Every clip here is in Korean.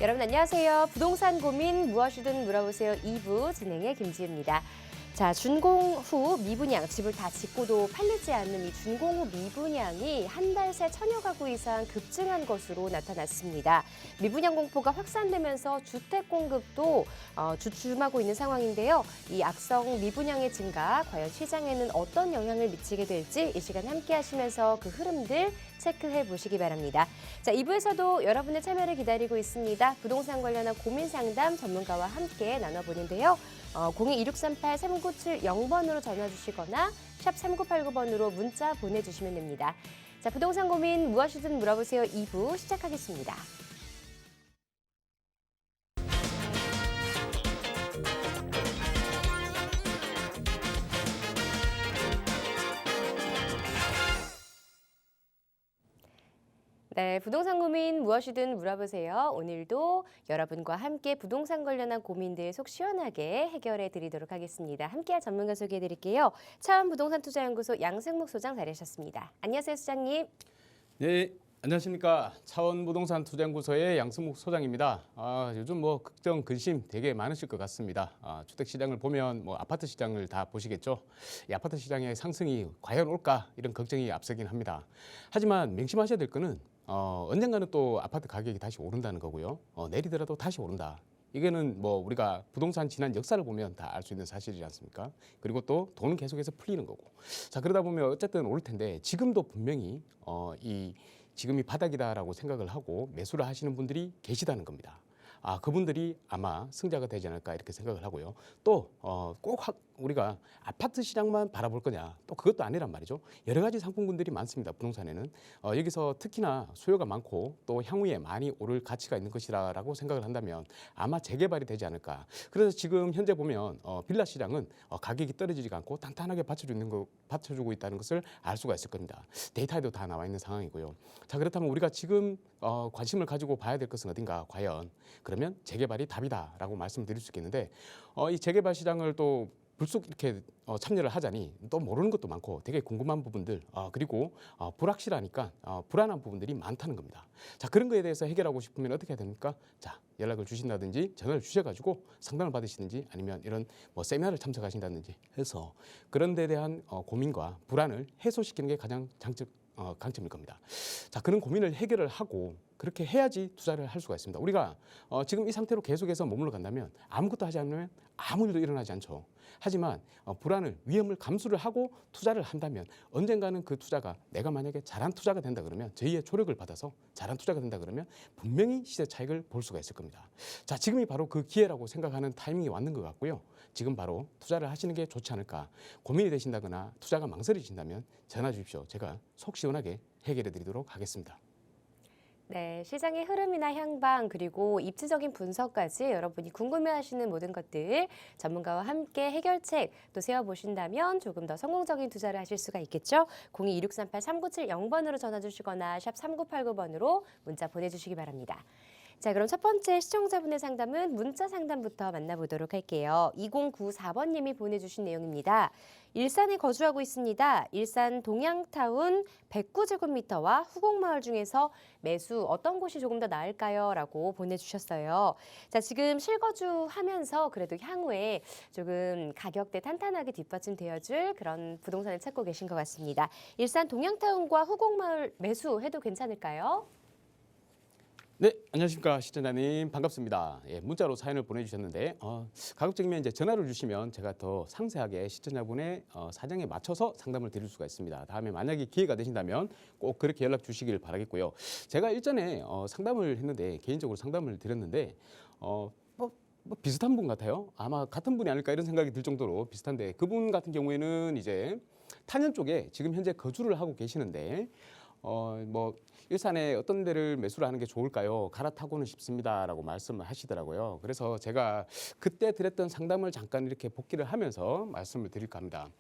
여러분 안녕하세요. 부동산 고민 무엇이든 물어보세요 2부 진행의 김지혜입니다. 자, 준공 후 미분양, 집을 다 짓고도 팔리지 않는 이 준공 후 미분양이 한 달 새 천여 가구 이상 급증한 것으로 나타났습니다. 미분양 공포가 확산되면서 주택 공급도 주춤하고 있는 상황인데요. 이 악성 미분양의 증가, 과연 시장에는 어떤 영향을 미치게 될지 이 시간 함께 하시면서 그 흐름들 체크해 보시기 바랍니다. 자, 2부에서도 여러분의 참여를 기다리고 있습니다. 부동산 관련한 고민 상담 전문가와 함께 나눠보는데요. 02-2638-3970번으로 전화 주시거나 샵 3989번으로 문자 보내주시면 됩니다. 자, 부동산 고민 무엇이든 물어보세요 2부 시작하겠습니다. 네, 부동산 고민 무엇이든 물어보세요. 오늘도 여러분과 함께 부동산 관련한 고민들 속 시원하게 해결해 드리도록 하겠습니다. 함께할 전문가 소개해 드릴게요. 차원 부동산 투자연구소 양승목 소장 자리하셨습니다. 안녕하세요, 소장님. 네, 안녕하십니까. 차원 부동산 투자연구소의 양승목 소장입니다. 요즘 걱정, 근심 되게 많으실 것 같습니다. 주택 시장을 보면 아파트 시장을 다 보시겠죠. 이 아파트 시장의 상승이 과연 올까 이런 걱정이 앞서긴 합니다. 하지만 명심하셔야 될 거는 언젠가는 또 아파트 가격이 다시 오른다는 거고요. 내리더라도 다시 오른다. 이거는 우리가 부동산 지난 역사를 보면 다 알 수 있는 사실이지 않습니까? 그리고 또 돈은 계속해서 풀리는 거고. 자, 그러다 보면 어쨌든 오를 텐데 지금도 분명히 지금이 바닥이다라고 생각을 하고 매수를 하시는 분들이 계시다는 겁니다. 그분들이 아마 승자가 되지 않을까 이렇게 생각을 하고요. 또 꼭 우리가 아파트 시장만 바라볼 거냐, 또 그것도 아니란 말이죠. 여러 가지 상품군들이 많습니다. 부동산에는 여기서 특히나 수요가 많고 또 향후에 많이 오를 가치가 있는 것이라고 생각을 한다면 아마 재개발이 되지 않을까. 그래서 지금 현재 보면 빌라 시장은 가격이 떨어지지가 않고 단단하게 받쳐주고 있다는 것을 알 수가 있을 겁니다. 데이터에도 다 나와 있는 상황이고요. 자, 그렇다면 우리가 지금 관심을 가지고 봐야 될 것은 어딘가, 과연 그러면 재개발이 답이다라고 말씀드릴 수 있겠는데, 이 재개발 시장을 또 불쑥 이렇게 참여를 하자니 또 모르는 것도 많고 되게 궁금한 부분들, 그리고 불확실하니까 불안한 부분들이 많다는 겁니다. 자, 그런 거에 대해서 해결하고 싶으면 어떻게 해야 됩니까? 자, 연락을 주신다든지 전화를 주셔가지고 상담을 받으시든지 아니면 이런 세미나를 참석하신다든지 해서 그런 데 대한 고민과 불안을 해소시키는 게 가장 강점일 겁니다. 자, 그런 고민을 해결을 하고 그렇게 해야지 투자를 할 수가 있습니다. 우리가 지금 이 상태로 계속해서 머물러 간다면 아무것도 하지 않으면 아무 일도 일어나지 않죠. 하지만 불안을, 위험을 감수를 하고 투자를 한다면 언젠가는 그 투자가, 내가 만약에 잘한 투자가 된다 그러면, 저희의 조력을 받아서 잘한 투자가 된다 그러면 분명히 시세 차익을 볼 수가 있을 겁니다. 자, 지금이 바로 그 기회라고 생각하는 타이밍이 왔는 것 같고요. 지금 바로 투자를 하시는 게 좋지 않을까. 고민이 되신다거나 투자가 망설이신다면 전화 주십시오. 제가 속 시원하게 해결해 드리도록 하겠습니다. 네, 시장의 흐름이나 향방 그리고 입지적인 분석까지 여러분이 궁금해하시는 모든 것들 전문가와 함께 해결책 또 세워보신다면 조금 더 성공적인 투자를 하실 수가 있겠죠. 02-2638-3970번으로 전화 주시거나 샵 3989번으로 문자 보내주시기 바랍니다. 자, 그럼 첫 번째 시청자분의 상담은 문자 상담부터 만나보도록 할게요. 2094번님이 보내주신 내용입니다. 일산에 거주하고 있습니다. 일산 동양타운 109제곱미터와 후곡마을 중에서 매수 어떤 곳이 조금 더 나을까요? 라고 보내주셨어요. 자, 지금 실거주하면서 그래도 향후에 조금 가격대 탄탄하게 뒷받침되어줄 그런 부동산을 찾고 계신 것 같습니다. 일산 동양타운과 후곡마을 매수해도 괜찮을까요? 네, 안녕하십니까, 시청자님. 반갑습니다. 예, 문자로 사연을 보내주셨는데 가급적이면 이제 전화를 주시면 제가 더 상세하게 시청자분의 사정에 맞춰서 상담을 드릴 수가 있습니다. 다음에 만약에 기회가 되신다면 꼭 그렇게 연락 주시길 바라겠고요. 제가 일전에 상담을 했는데, 개인적으로 상담을 드렸는데 비슷한 분 같아요. 아마 같은 분이 아닐까 이런 생각이 들 정도로 비슷한데, 그분 같은 경우에는 이제 탄현 쪽에 지금 현재 거주를 하고 계시는데 일산에 어떤 데를 매수를 하는 게 좋을까요? 갈아타고는 싶습니다라고 말씀을 하시더라고요. 그래서 제가 그때 드렸던 상담을 잠깐 이렇게 복기를 하면서 말씀을 드릴까 합니다.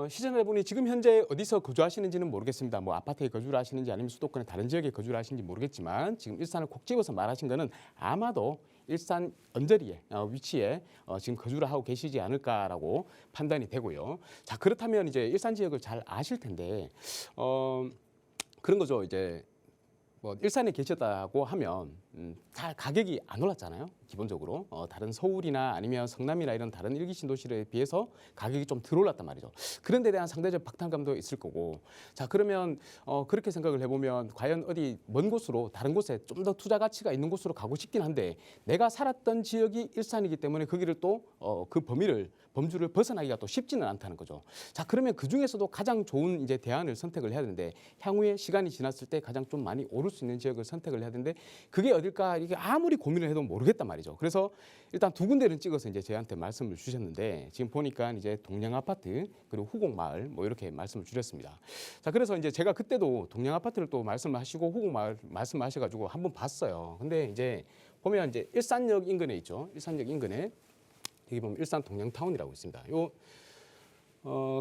시청자분이 지금 현재 어디서 거주하시는지는 모르겠습니다. 아파트에 거주를 하시는지 아니면 수도권의 다른 지역에 거주를 하시는지 모르겠지만, 지금 일산을 콕 집어서 말하신 거는 아마도 일산 언저리에 위치에 지금 거주를 하고 계시지 않을까라고 판단이 되고요. 자, 그렇다면 이제 일산 지역을 잘 아실 텐데 그런 거죠. 이제 뭐 일산에 계셨다고 하면 다 가격이 안 올랐잖아요. 기본적으로 다른 서울이나 아니면 성남이나 이런 다른 일기 신도시에 비해서 가격이 좀 덜 올랐단 말이죠. 그런 데 대한 상대적 박탈감도 있을 거고. 자, 그러면 그렇게 생각을 해보면 과연 어디 먼 곳으로 다른 곳에 좀 더 투자 가치가 있는 곳으로 가고 싶긴 한데 내가 살았던 지역이 일산이기 때문에 거기를 또 그 범주를 벗어나기가 또 쉽지는 않다는 거죠. 자, 그러면 그 중에서도 가장 좋은 이제 대안을 선택을 해야 되는데 향후에 시간이 지났을 때 가장 좀 많이 오를 수 있는 지역을 선택을 해야 되는데 그게 어딜까 이게 아무리 고민을 해도 모르겠단 말이죠. 그래서 일단 두 군데를 찍어서 이제 저희한테 말씀을 주셨는데 지금 보니까 이제 동양 아파트 그리고 후곡 마을 뭐 이렇게 말씀을 주셨습니다. 자, 그래서 이제 제가 그때도 동양 아파트를 또 말씀을 하시고 후곡 마을 말씀하셔가지고 한번 봤어요. 근데 이제 보면 이제 일산역 인근에 있죠. 일산역 인근에 여기 보면 일산 동양타운이라고 있습니다.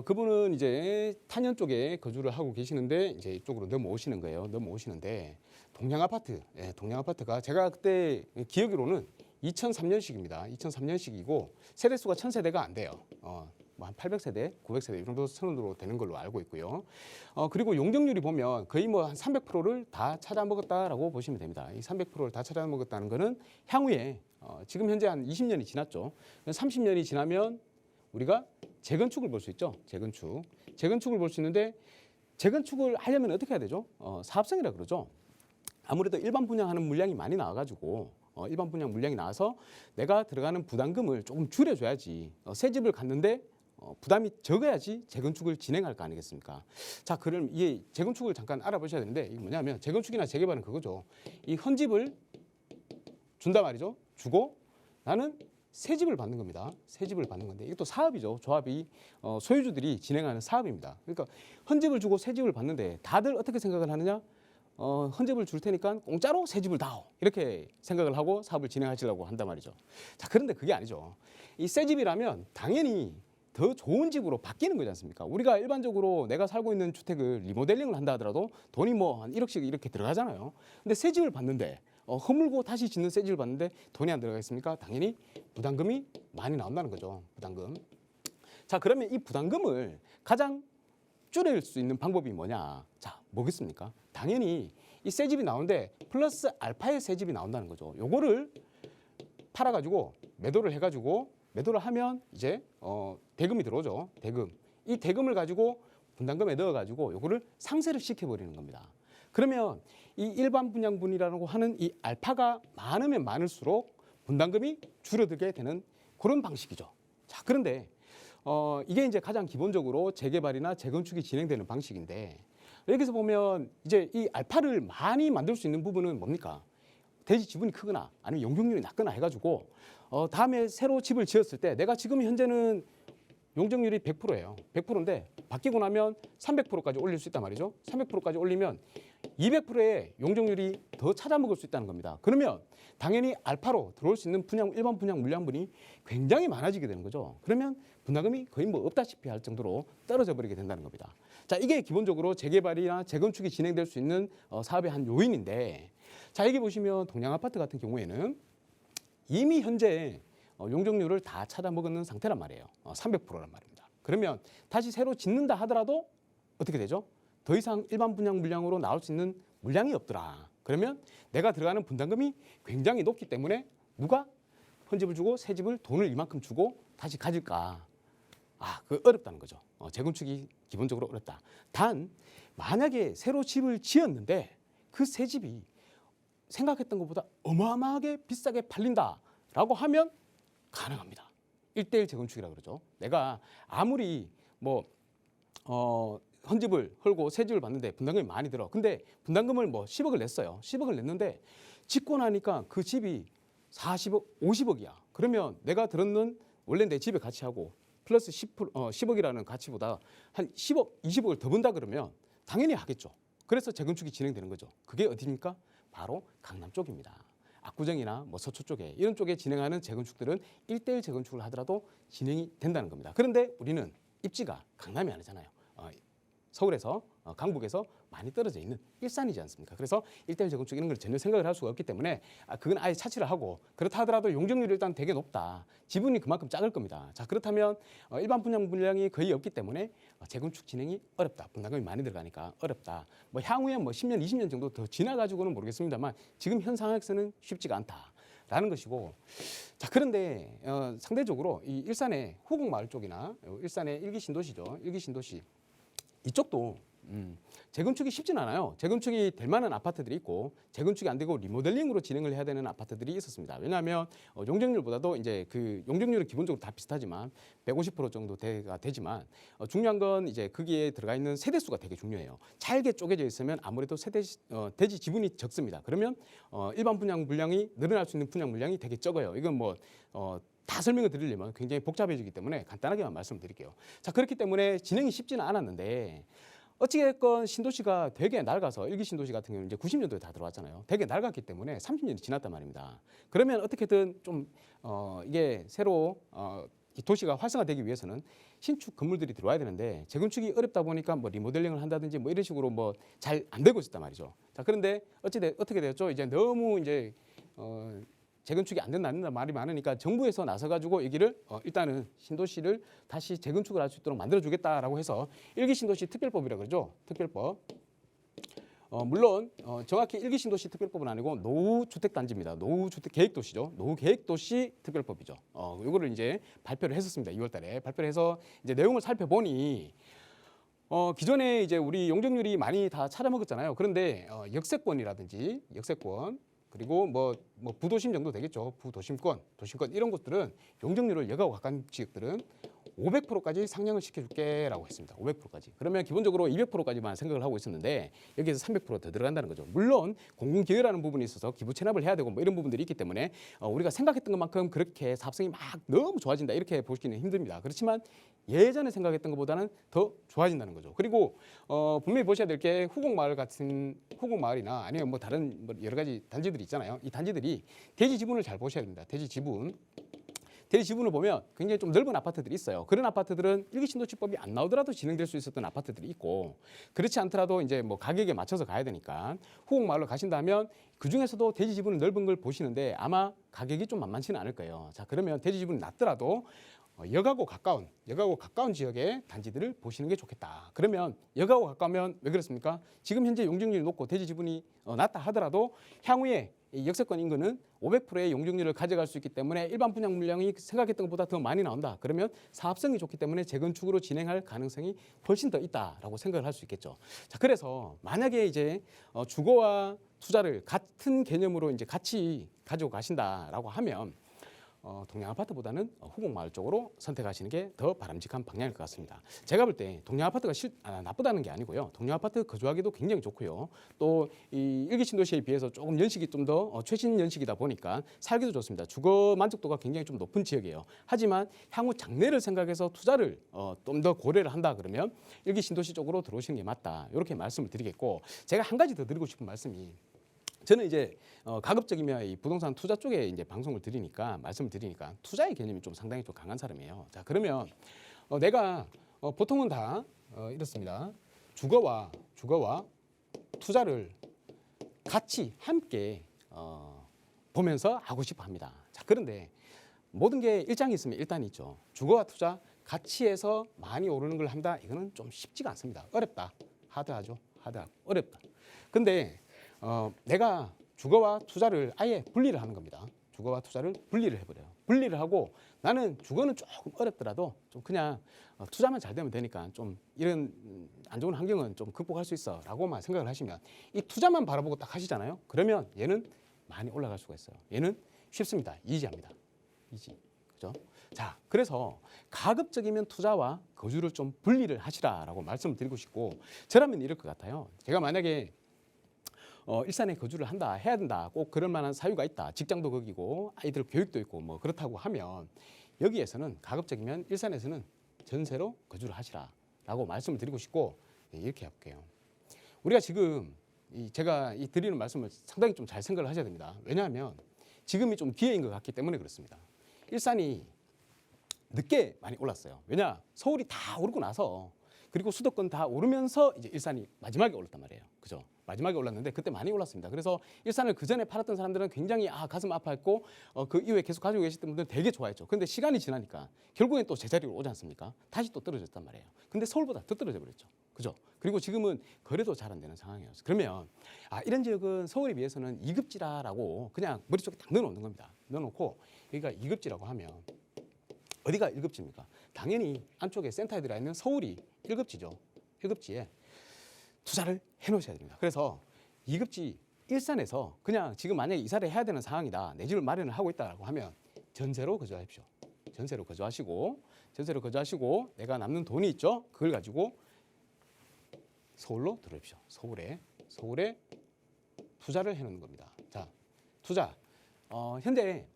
그분은 이제 탄현 쪽에 거주를 하고 계시는데 이제 이쪽으로 넘어오시는 거예요. 넘어오시는데 동양 아파트, 동양 아파트가 제가 그때 기억으로는 2003년식입니다. 2003년식이고 세대수가 1000세대가 안 돼요. 뭐 한 800세대, 900세대 이 정도 선으로 되는 걸로 알고 있고요. 그리고 용적률이 보면 거의 뭐 한 300%를 다 찾아먹었다라고 보시면 됩니다. 이 300%를 다 찾아먹었다는 거는 향후에 지금 현재 한 20년이 지났죠. 30년이 지나면 우리가 재건축을 볼 수 있죠. 재건축을 볼 수 있는데 재건축을 하려면 어떻게 해야 되죠? 사업성이라 그러죠. 아무래도 일반 분양하는 물량이 많이 나와가지고 일반 분양 물량이 나와서 내가 들어가는 부담금을 조금 줄여줘야지 새 집을 갔는데 부담이 적어야지 재건축을 진행할 거 아니겠습니까? 자, 그럼 이 재건축을 잠깐 알아보셔야 되는데 이게 뭐냐면 재건축이나 재개발은 그거죠. 이 헌집을 준다 말이죠. 주고 나는 새 집을 받는 겁니다. 새 집을 받는 건데 이게 또 사업이죠. 조합이 소유주들이 진행하는 사업입니다. 그러니까 헌집을 주고 새 집을 받는데 다들 어떻게 생각을 하느냐? 헌집을 줄 테니까 공짜로 새 집을 다오 이렇게 생각을 하고 사업을 진행하시려고 한단 말이죠. 자, 그런데 그게 아니죠. 이 새 집이라면 당연히 더 좋은 집으로 바뀌는 거지 않습니까? 우리가 일반적으로 내가 살고 있는 주택을 리모델링을 한다 하더라도 돈이 뭐 한 1억씩 이렇게 들어가잖아요. 근데 새 집을 받는데 허물고 다시 짓는 새 집을 받는데 돈이 안 들어가겠습니까? 당연히 부담금이 많이 나온다는 거죠. 부담금. 자, 그러면 이 부담금을 가장 줄일 수 있는 방법이 뭐냐? 자, 뭐겠습니까? 당연히 이 새 집이 나오는데 플러스 알파의 새 집이 나온다는 거죠. 요거를 팔아가지고 매도를 해가지고 매도를 하면 이제 대금이 들어오죠. 대금. 이 대금을 가지고 분담금에 넣어가지고 요거를 상세를 시켜버리는 겁니다. 그러면 이 일반 분양분이라고 하는 이 알파가 많으면 많을수록 분담금이 줄어들게 되는 그런 방식이죠. 자, 그런데 이게 이제 가장 기본적으로 재개발이나 재건축이 진행되는 방식인데 여기서 보면 이제 이 알파를 많이 만들 수 있는 부분은 뭡니까? 대지 지분이 크거나 아니면 용적률이 낮거나 해가지고 다음에 새로 집을 지었을 때 내가 지금 현재는 용적률이 100%예요. 100%인데 바뀌고 나면 300%까지 올릴 수 있단 말이죠. 300%까지 올리면 200%의 용적률이 더 찾아먹을 수 있다는 겁니다. 그러면 당연히 알파로 들어올 수 있는 일반 분양 물량분이 굉장히 많아지게 되는 거죠. 그러면 분담금이 거의 뭐 없다시피 할 정도로 떨어져 버리게 된다는 겁니다. 자, 이게 기본적으로 재개발이나 재건축이 진행될 수 있는 사업의 한 요인인데 자, 여기 보시면 동양 아파트 같은 경우에는 이미 현재 용적률을 다 찾아먹는 상태란 말이에요. 300%란 말입니다. 그러면 다시 새로 짓는다 하더라도 어떻게 되죠? 더 이상 일반 분양 물량으로 나올 수 있는 물량이 없더라. 그러면 내가 들어가는 분담금이 굉장히 높기 때문에 누가 헌집을 주고 새 집을 돈을 이만큼 주고 다시 가질까? 그 어렵다는 거죠. 재건축이 기본적으로 어렵다. 단 만약에 새로 집을 지었는데 그 새 집이 생각했던 것보다 어마어마하게 비싸게 팔린다라고 하면 가능합니다. 1:1 재건축이라고 그러죠. 내가 아무리 뭐 헌집을 헐고 새 집을 받는데 분담금이 많이 들어. 근데 분담금을 뭐 10억을 냈어요. 10억을 냈는데 짓고 나니까 그 집이 40억, 50억이야. 그러면 내가 들었는 원래 내 집의 가치하고 플러스 10억이라는 가치보다 한 10억, 20억을 더 번다 그러면 당연히 하겠죠. 그래서 재건축이 진행되는 거죠. 그게 어디입니까? 바로 강남 쪽입니다. 압구정이나 뭐 서초 쪽에 이런 쪽에 진행하는 재건축들은 1:1 재건축을 하더라도 진행이 된다는 겁니다. 그런데 우리는 입지가 강남이 아니잖아요. 서울에서 강북에서 많이 떨어져 있는 일산이지 않습니까? 그래서 일대일 재건축 이런 걸 전혀 생각을 할 수가 없기 때문에 그건 아예 차치를 하고 그렇다 하더라도 용적률이 일단 되게 높다. 지분이 그만큼 작을 겁니다. 자 그렇다면 일반 분양 물량이 거의 없기 때문에 재건축 진행이 어렵다. 분담금이 많이 들어가니까 어렵다. 뭐 향후에 뭐 10년, 20년 정도 더 지나가지고는 모르겠습니다만 지금 현 상황에서는 쉽지가 않다. 라는 것이고 자 그런데 상대적으로 이 일산의 후곡마을 쪽이나 일산의 일기 신도시죠. 일기 신도시 이쪽도 재건축이 쉽진 않아요. 재건축이 될 만한 아파트들이 있고 재건축이 안 되고 리모델링으로 진행을 해야 되는 아파트들이 있었습니다. 왜냐하면 용적률보다도 이제 그 용적률은 기본적으로 다 비슷하지만 150% 정도 되지만 중요한 건 이제 거기에 들어가 있는 세대 수가 되게 중요해요. 잘게 쪼개져 있으면 아무래도 대지 지분이 적습니다. 그러면 일반 분양 물량이 늘어날 수 있는 분양 물량이 되게 적어요. 이건 뭐 다 설명을 드리려면 굉장히 복잡해지기 때문에 간단하게만 말씀드릴게요. 자 그렇기 때문에 진행이 쉽지는 않았는데 어찌됐건 신도시가 되게 낡아서 일기 신도시 같은 경우는 이제 90년도에 다 들어왔잖아요. 되게 낡았기 때문에 30년이 지났단 말입니다. 그러면 어떻게든 좀 이게 새로 이 도시가 활성화되기 위해서는 신축 건물들이 들어와야 되는데 재건축이 어렵다 보니까 뭐 리모델링을 한다든지 뭐 이런 식으로 뭐 잘 안 되고 있었단 말이죠. 자 그런데 어떻게 되었죠? 이제 너무 이제 재건축이 안 된다 말이 많으니까 정부에서 나서가지고 여기를 일단은 신도시를 다시 재건축을 할 수 있도록 만들어주겠다라고 해서 일기 신도시 특별법이라고 그러죠. 특별법. 물론 정확히 일기 신도시 특별법은 아니고 노후주택단지입니다. 노후주택 계획도시죠. 노후계획도시 특별법이죠. 이거를 이제 발표를 했었습니다. 2월달에 발표를 해서 이제 내용을 살펴보니 기존에 이제 우리 용적률이 많이 다 차려먹었잖아요. 그런데 역세권이라든지 역세권 그리고 뭐 부도심 정도 되겠죠. 부도심권, 도심권 이런 곳들은 용적률을 여가고 가까운 지역들은 500%까지 상향을 시켜줄게라고 했습니다. 500%까지. 그러면 기본적으로 200%까지만 생각을 하고 있었는데 여기에서 300% 더 들어간다는 거죠. 물론 공공기여라는 부분이 있어서 기부 체납을 해야 되고 뭐 이런 부분들이 있기 때문에 우리가 생각했던 것만큼 그렇게 사업성이 막 너무 좋아진다 이렇게 보시기는 힘듭니다. 그렇지만 예전에 생각했던 것보다는 더 좋아진다는 거죠. 그리고 분명히 보셔야 될 게 후곡마을 같은 후곡마을이나 아니면 뭐 다른 뭐 여러 가지 단지들이 있잖아요. 이 단지들이 대지 지분을 잘 보셔야 됩니다. 대지 지분을 보면 굉장히 좀 넓은 아파트들이 있어요. 그런 아파트들은 일기신도시법이 안 나오더라도 진행될 수 있었던 아파트들이 있고 그렇지 않더라도 이제 뭐 가격에 맞춰서 가야 되니까 후곡마을로 가신다면 그 중에서도 대지 지분을 넓은 걸 보시는데 아마 가격이 좀 만만치는 않을 거예요. 자 그러면 대지 지분이 낮더라도 역하고 가까운 지역의 단지들을 보시는 게 좋겠다. 그러면 역하고 가까우면 왜 그렇습니까? 지금 현재 용적률이 높고 대지 지분이 낮다 하더라도 향후에 이 역세권 인근은 500%의 용적률을 가져갈 수 있기 때문에 일반 분양 물량이 생각했던 것보다 더 많이 나온다. 그러면 사업성이 좋기 때문에 재건축으로 진행할 가능성이 훨씬 더 있다라고 생각을 할 수 있겠죠. 자, 그래서 만약에 이제 주거와 투자를 같은 개념으로 이제 같이 가지고 가신다라고 하면 동양 아파트보다는 후곡마을 쪽으로 선택하시는 게 더 바람직한 방향일 것 같습니다. 제가 볼 때 동양 아파트가 나쁘다는 게 아니고요. 동양 아파트 거주하기도 굉장히 좋고요. 또 이 일기 신도시에 비해서 조금 연식이 좀 더 최신 연식이다 보니까 살기도 좋습니다. 주거 만족도가 굉장히 좀 높은 지역이에요. 하지만 향후 장래를 생각해서 투자를 좀 더 고려를 한다 그러면 일기 신도시 쪽으로 들어오시는 게 맞다. 이렇게 말씀을 드리겠고 제가 한 가지 더 드리고 싶은 말씀이 저는 이제 가급적이면 이 부동산 투자 쪽에 이제 방송을 드리니까 말씀을 드리니까 투자의 개념이 좀 상당히 좀 강한 사람이에요. 자 그러면 내가 보통은 다 이렇습니다. 주거와 투자를 같이 함께 보면서 하고 싶어합니다. 자 그런데 모든 게 일장이 있으면 일단이 있죠. 주거와 투자 같이 해서 많이 오르는 걸 한다. 이거는 좀 쉽지가 않습니다. 어렵다. 하드하죠. 어렵다. 근데 내가 주거와 투자를 아예 분리를 하는 겁니다. 주거와 투자를 분리를 해버려요. 분리를 하고 나는 주거는 조금 어렵더라도 좀 그냥 투자만 잘 되면 되니까 좀 이런 안 좋은 환경은 좀 극복할 수 있어 라고만 생각을 하시면 이 투자만 바라보고 딱 하시잖아요. 그러면 얘는 많이 올라갈 수가 있어요. 얘는 쉽습니다. 이지합니다. 이지. 그죠? 자, 그래서 가급적이면 투자와 거주를 좀 분리를 하시라라고 말씀을 드리고 싶고 저라면 이럴 것 같아요. 제가 만약에 일산에 거주를 해야 된다. 꼭 그럴 만한 사유가 있다. 직장도 거기고 아이들 교육도 있고 뭐 그렇다고 하면 여기에서는 가급적이면 일산에서는 전세로 거주를 하시라라고 말씀을 드리고 싶고 이렇게 할게요. 우리가 지금 제가 드리는 말씀을 상당히 좀 잘 생각을 하셔야 됩니다. 왜냐하면 지금이 좀 기회인 것 같기 때문에 그렇습니다. 일산이 늦게 많이 올랐어요. 왜냐? 서울이 다 오르고 나서 그리고 수도권 다 오르면서 이제 일산이 마지막에 올랐단 말이에요. 그죠? 마지막에 올랐는데 그때 많이 올랐습니다. 그래서 일산을 그 전에 팔았던 사람들은 굉장히 가슴 아파했고 그 이후에 계속 가지고 계셨던 분들은 되게 좋아했죠. 근데 시간이 지나니까 결국엔 또 제자리로 오지 않습니까? 다시 또 떨어졌단 말이에요. 근데 서울보다 더 떨어져 버렸죠. 그죠? 그리고 지금은 거래도 잘 안 되는 상황이에요. 그러면 이런 지역은 서울에 비해서는 2급지라라고 그냥 머릿속에 딱 넣어놓는 겁니다. 넣어놓고 여기가 2급지라고 하면 어디가 1급지입니까? 당연히 안쪽에 센터에 들어있는 서울이 1급지죠. 1급지에 투자를 해놓으셔야 됩니다. 그래서 2급지 일산에서 그냥 지금 만약에 이사를 해야 되는 상황이다. 내 집을 마련을 하고 있다고 하면 전세로 거주하십시오. 전세로 거주하시고 내가 남는 돈이 있죠. 그걸 가지고 서울로 들어오십시오. 서울에 투자를 해놓는 겁니다. 자, 투자. 현재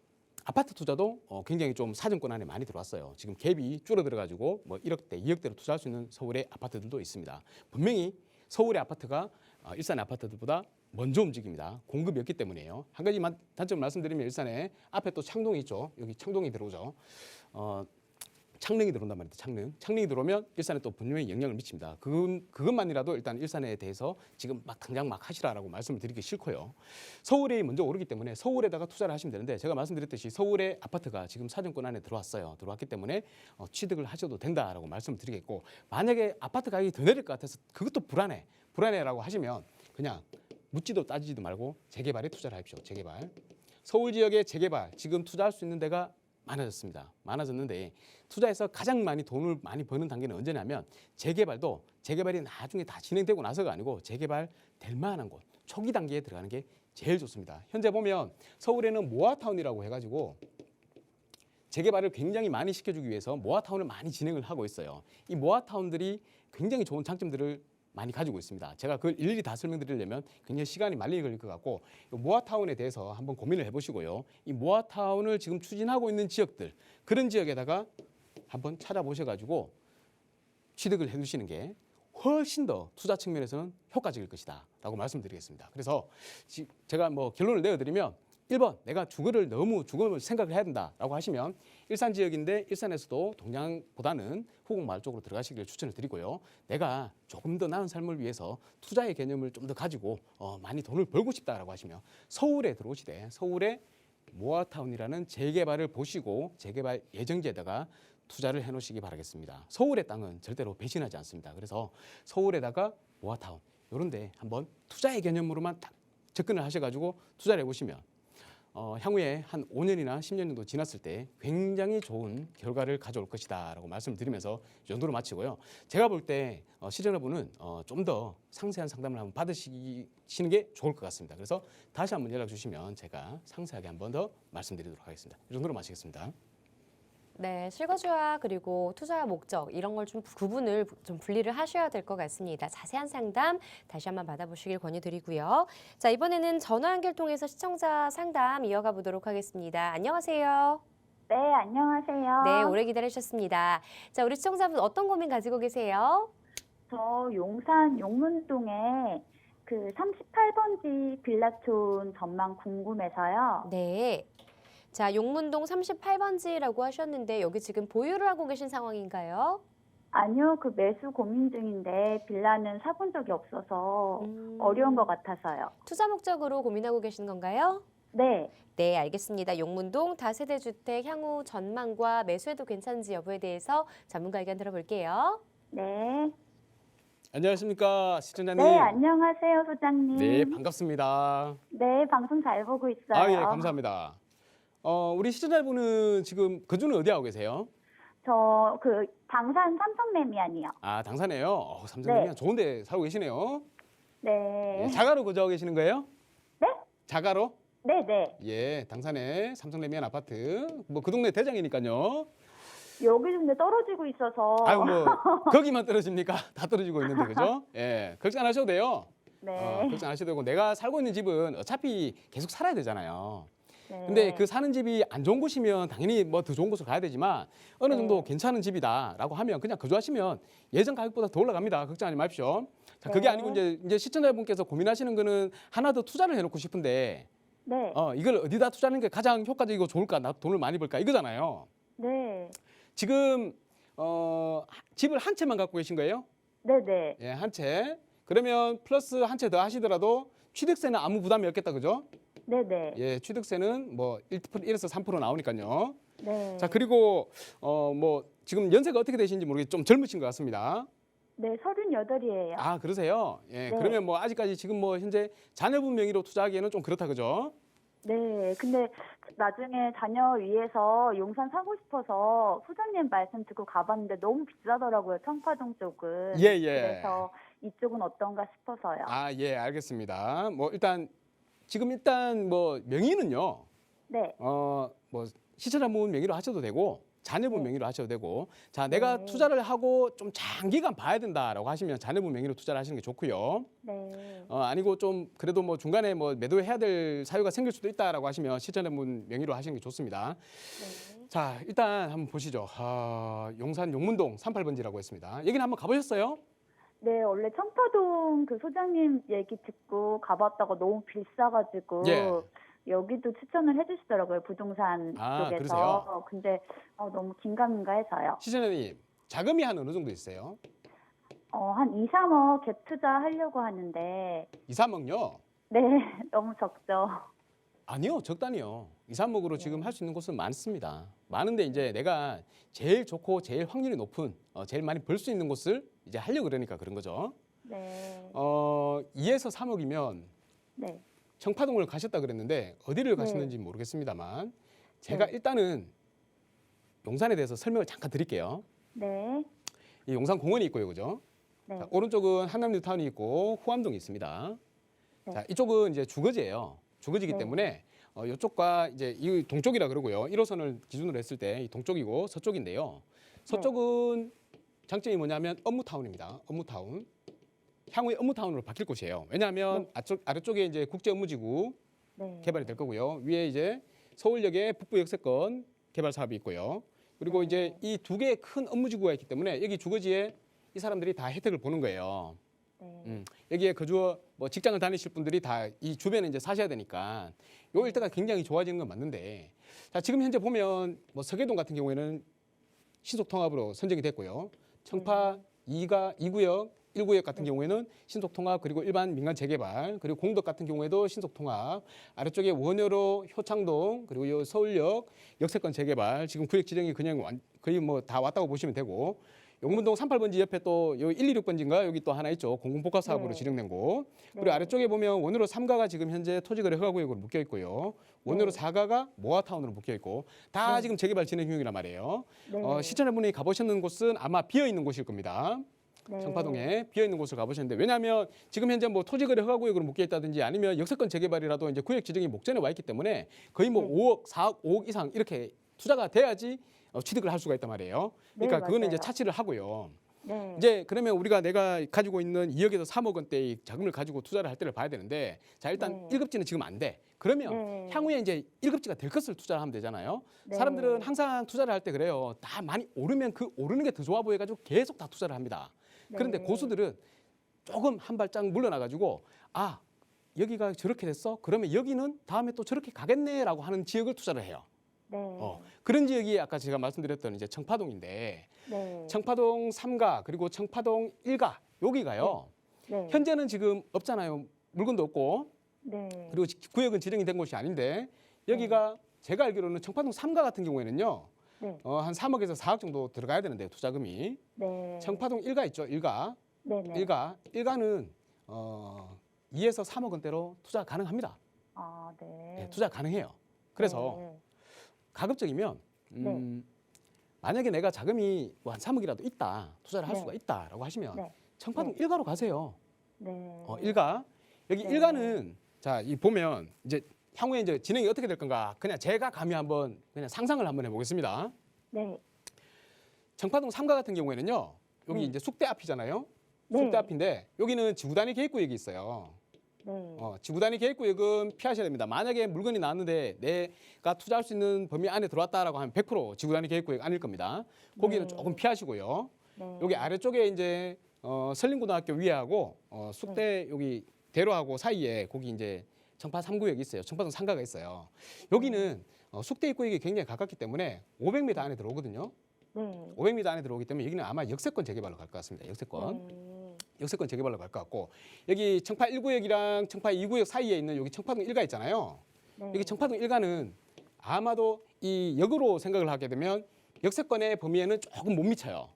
아파트 투자도 굉장히 좀 사정권 안에 많이 들어왔어요. 지금 갭이 줄어들어가지고 뭐 1억대, 2억대로 투자할 수 있는 서울의 아파트들도 있습니다. 분명히 서울의 아파트가 일산의 아파트들보다 먼저 움직입니다. 공급이 없기 때문이에요. 한 가지만 단점을 말씀드리면 일산에 앞에 또 창동이 있죠. 여기 창동이 들어오죠. 창릉이 들어온단 말이에요. 창릉이 들어오면 일산에 또 분명히 영향을 미칩니다. 그것만이라도 일단 일산에 대해서 지금 막 당장 막 하시라라고 말씀을 드리기 싫고요. 서울이 먼저 오르기 때문에 서울에다가 투자를 하시면 되는데 제가 말씀드렸듯이 서울의 아파트가 지금 사정권 안에 들어왔어요. 들어왔기 때문에 취득을 하셔도 된다라고 말씀을 드리겠고 만약에 아파트 가격이 더 내릴 것 같아서 그것도 불안해라고 하시면 그냥 묻지도 따지지도 말고 재개발에 투자를 하십시오. 재개발. 서울 지역의 재개발 지금 투자할 수 있는 데가 많아졌는데 투자해서 가장 많이 돈을 많이 버는 단계는 언제냐면 재개발이 나중에 다 진행되고 나서가 아니고 재개발 될 만한 곳 초기 단계에 들어가는 게 제일 좋습니다. 현재 보면 서울에는 모아타운이라고 해가지고 재개발을 굉장히 많이 시켜주기 위해서 모아타운을 많이 진행을 하고 있어요. 이 모아타운들이 굉장히 좋은 장점들을 많이 가지고 있습니다. 제가 그걸 일일이 다 설명드리려면 굉장히 시간이 많이 걸릴 것 같고 모아타운에 대해서 한번 고민을 해보시고요. 이 모아타운을 지금 추진하고 있는 지역들 그런 지역에다가 한번 찾아보셔가지고 취득을 해두시는 게 훨씬 더 투자 측면에서는 효과적일 것이다 라고 말씀드리겠습니다. 그래서 제가 뭐 결론을 내어드리면 1번 내가 주거를 생각을 해야 된다라고 하시면 일산 지역인데 일산에서도 동양보다는 후곡마을 쪽으로 들어가시기를 추천을 드리고요. 내가 조금 더 나은 삶을 위해서 투자의 개념을 좀 더 가지고 많이 돈을 벌고 싶다라고 하시면 서울에 들어오시되 서울에 모아타운이라는 재개발을 보시고 재개발 예정지에다가 투자를 해놓으시기 바라겠습니다. 서울의 땅은 절대로 배신하지 않습니다. 그래서 서울에다가 모아타운 이런 데 한번 투자의 개념으로만 딱 접근을 하셔가지고 투자를 해보시면 향후에 한 5년이나 10년 정도 지났을 때 굉장히 좋은 결과를 가져올 것이다 라고 말씀을 드리면서 이 정도로 마치고요. 제가 볼 때 시청자분은 좀 더 상세한 상담을 한번 받으시는 게 좋을 것 같습니다. 그래서 다시 한번 연락 주시면 제가 상세하게 한번 더 말씀드리도록 하겠습니다. 이 정도로 마치겠습니다. 네, 실거주와 그리고 투자 목적 이런 걸 좀 구분을 좀 분리를 하셔야 될 것 같습니다. 자세한 상담 다시 한번 받아보시길 권유드리고요. 자, 이번에는 전화 연결 통해서 시청자 상담 이어가 보도록 하겠습니다. 안녕하세요. 네, 안녕하세요. 네, 오래 기다리셨습니다. 자, 우리 시청자분 어떤 고민 가지고 계세요? 저 용산 용문동에 그 38번지 빌라촌 전망 궁금해서요. 네. 자, 용문동 38번지라고 하셨는데 여기 지금 보유를 하고 계신 상황인가요? 아니요, 그 매수 고민 중인데 빌라는 사본 적이 없어서 어려운 것 같아서요. 투자 목적으로 고민하고 계신 건가요? 네, 네, 알겠습니다. 용문동 다세대 주택 향후 전망과 매수해도 괜찮은지 여부에 대해서 전문가 의견 들어볼게요. 네. 안녕하십니까 시청자님. 네, 안녕하세요, 소장님. 네, 반갑습니다. 네, 방송 잘 보고 있어요. 예, 감사합니다. 우리 시청자분은 지금 거주는 어디 하고 계세요? 저 그 당산 삼성레미안이요. 당산에요. 삼성레미안 네. 좋은데 살고 계시네요. 네. 예, 자가로 거주하고 계시는 거예요? 네? 자가로? 네, 네. 예, 당산에 삼성레미안 아파트. 뭐 그 동네 대장이니까요. 여기 근데 떨어지고 있어서. 아유 뭐 거기만 떨어집니까? 다 떨어지고 있는데 그죠? 예, 걱정 안 하셔도 돼요. 네. 걱정 안 하셔도 되고 내가 살고 있는 집은 어차피 계속 살아야 되잖아요. 네. 근데 그 사는 집이 안 좋은 곳이면 당연히 뭐 더 좋은 곳으로 가야 되지만 어느 정도 네. 괜찮은 집이다라고 하면 그냥 거주하시면 예전 가격보다 더 올라갑니다. 걱정하지 마십시오. 자, 그게 네. 아니고 이제 시청자분께서 고민하시는 거는 하나 더 투자를 해놓고 싶은데 네. 이걸 어디다 투자하는 게 가장 효과적이고 좋을까? 나 돈을 많이 벌까? 이거잖아요. 네. 지금 집을 한 채만 갖고 계신 거예요? 네네. 예, 한 채. 그러면 플러스 한 채 더 하시더라도 취득세는 아무 부담이 없겠다, 그죠? 네네. 예, 취득세는 뭐 1에서 3% 나오니까요. 네. 자, 그리고 뭐 지금 연세가 어떻게 되시는지 모르겠는데 좀 젊으신 것 같습니다. 네, 38이에요. 아, 그러세요? 예, 네. 그러면 뭐 아직까지 지금 뭐 현재 자녀분 명의로 투자하기에는 좀 그렇다, 그죠? 네, 근데 나중에 자녀 위해서 용산 사고 싶어서 소장님 말씀 듣고 가봤는데 너무 비싸더라고요, 청파동 쪽은. 예, 예. 그래서 이쪽은 어떤가 싶어서요. 아, 예, 알겠습니다. 뭐 일단 뭐 명의는요. 네, 뭐 시청자분 명의로 하셔도 되고 자녀분 네. 명의로 하셔도 되고. 자, 내가 네. 투자를 하고 좀 장기간 봐야 된다라고 하시면 자녀분 명의로 투자를 하시는 게 좋고요. 네, 아니고 좀 그래도 뭐 중간에 뭐 매도해야 될 사유가 생길 수도 있다라고 하시면 시청자분 명의로 하시는 게 좋습니다. 네. 자, 일단 한번 보시죠. 용산 용문동 38번지라고 했습니다. 여기는 한번 가보셨어요? 네, 원래 청파동 그 소장님 얘기 듣고 가봤다가 너무 비싸가지고 예. 여기도 추천을 해주시더라고요, 부동산 아, 쪽에서. 그러세요? 근데 너무 긴가민가 해서요. 시청자님 자금이 한 어느 정도 있어요? 한 2, 3억 갭 투자하려고 하는데 2, 3억요? 네, 너무 적죠. 아니요, 적다니요. 2, 3억으로 지금 할 수 있는 곳은 많습니다. 많은데 이제 내가 제일 좋고 제일 확률이 높은 제일 많이 벌 수 있는 곳을 이제 하려고 그러니까 그런 거죠. 네, 2에서 3억이면 네, 청파동을 가셨다 그랬는데 어디를 네. 가시는지 모르겠습니다만 제가 네. 일단은 용산에 대해서 설명을 잠깐 드릴게요. 네, 이 용산 공원이 있고요, 그죠? 네, 자, 오른쪽은 한남뉴타운이 있고 후암동이 있습니다. 네. 자, 이쪽은 이제 주거지예요. 주거지기 네. 때문에 이쪽과 이제 이 동쪽이라 그러고요. 1호선을 기준으로 했을 때 이 동쪽이고 서쪽인데요. 서쪽은 장점이 뭐냐면 업무타운입니다. 업무타운. 향후에 업무타운으로 바뀔 곳이에요. 왜냐하면 아래쪽에 이제 국제업무지구 네. 개발이 될 거고요. 위에 이제 서울역의 북부 역세권 개발 사업이 있고요. 그리고 네. 이제 이 두 개의 큰 업무지구가 있기 때문에 여기 주거지에 이 사람들이 다 혜택을 보는 거예요. 네. 여기에 뭐 직장을 다니실 분들이 다 이 주변에 이제 사셔야 되니까 요 일대가 굉장히 좋아지는 건 맞는데, 자, 지금 현재 보면 뭐 서계동 같은 경우에는 신속 통합으로 선정이 됐고요. 청파 2구역 1구역 같은 경우에는 신속 통합, 그리고 일반 민간 재개발, 그리고 공덕 같은 경우에도 신속 통합, 아래쪽에 원효로 효창동, 그리고 요 서울역 역세권 재개발, 지금 구역 지정이 그냥 거의 뭐 다 왔다고 보시면 되고, 용문동 38번지 옆에 또 요 126번지인가 여기 또 하나 있죠. 공공복합 사업으로 네. 지정된 곳. 그리고 네. 아래쪽에 보면 원효로 3가가 지금 현재 토지거래 허가구역으로 묶여 있고요. 원효로 4가가 모아타운으로 묶여 있고 다 네. 지금 재개발 진행 중이란 말이에요. 네. 시청자분이 가보셨는 곳은 아마 비어 있는 곳일 겁니다. 네. 청파동에 비어 있는 곳을 가보셨는데, 왜냐하면 지금 현재 뭐 토지거래 허가구역으로 묶여 있다든지 아니면 역세권 재개발이라도 이제 구역 지정이 목전에 와 있기 때문에 거의 뭐 네. 5억, 4억, 5억 이상 이렇게 투자가 돼야지 취득을 할 수가 있단 말이에요. 그러니까 네, 그거는 이제 맞아요. 차치를 하고요. 네. 이제 그러면 내가 가지고 있는 2억에서 3억 원대의 자금을 가지고 투자를 할 때를 봐야 되는데, 자, 일단 네. 1급지는 지금 안 돼. 그러면 네. 향후에 이제 1급지가 될 것을 투자를 하면 되잖아요. 네. 사람들은 항상 투자를 할 때 그래요. 다 많이 오르면 그 오르는 게 더 좋아 보여가지고 계속 다 투자를 합니다. 그런데 네. 고수들은 조금 한 발짝 물러나가지고 여기가 저렇게 됐어? 그러면 여기는 다음에 또 저렇게 가겠네라고 하는 지역을 투자를 해요. 네. 그런 지역이 아까 제가 말씀드렸던 이제 청파동인데, 네. 청파동 3가 그리고 청파동 1가 여기가요. 네. 현재는 지금 없잖아요. 물건도 없고, 네. 그리고 구역은 지정이 된 곳이 아닌데, 여기가 제가 알기로는 청파동 3가 같은 경우에는요. 네. 한 3억에서 4억 정도 들어가야 되는데 투자금이. 네. 청파동 1가 있죠. 1가. 네. 네. 1가는 2에서 3억 원대로 투자 가능합니다. 아, 네. 네, 투자 가능해요. 그래서 네. 가급적이면 네. 만약에 내가 자금이 뭐 한 3억이라도 있다, 투자를 할 네. 수가 있다라고 하시면 네. 청파동 네. 1가로 가세요. 네. 1가. 여기 네. 1가는 자, 이 보면 이제 향후에 이제 진행이 어떻게 될 건가 그냥 제가 감히 한번 그냥 상상을 한번 해보겠습니다. 네. 청파동 3가 같은 경우에는요. 여기 네. 이제 숙대 앞이잖아요. 네. 숙대 앞인데 여기는 지구 단위 계획구역이 있어요. 네. 지구 단위 계획구역은 피하셔야 됩니다. 만약에 물건이 나왔는데 내가 투자할 수 있는 범위 안에 들어왔다라고 하면 100% 지구 단위 계획구역 아닐 겁니다. 거기는 네. 조금 피하시고요. 네. 여기 아래쪽에 이제 설림고등학교 위에하고 숙대 여기 대로하고 사이에 거기 이제 청파 3구역이 있어요. 청파동 3가가 있어요. 여기는 숙대 입구역이 굉장히 가깝기 때문에 500m 안에 들어오거든요. 네. 500m 안에 들어오기 때문에 여기는 아마 역세권 재개발로 갈 것 같습니다. 역세권. 네. 역세권 재개발로 갈 것 같고 여기 청파 1구역이랑 청파 2구역 사이에 있는 여기 청파동 1가 있잖아요. 네. 여기 청파동 1가는 아마도 이 역으로 생각을 하게 되면 역세권의 범위에는 조금 못 미쳐요.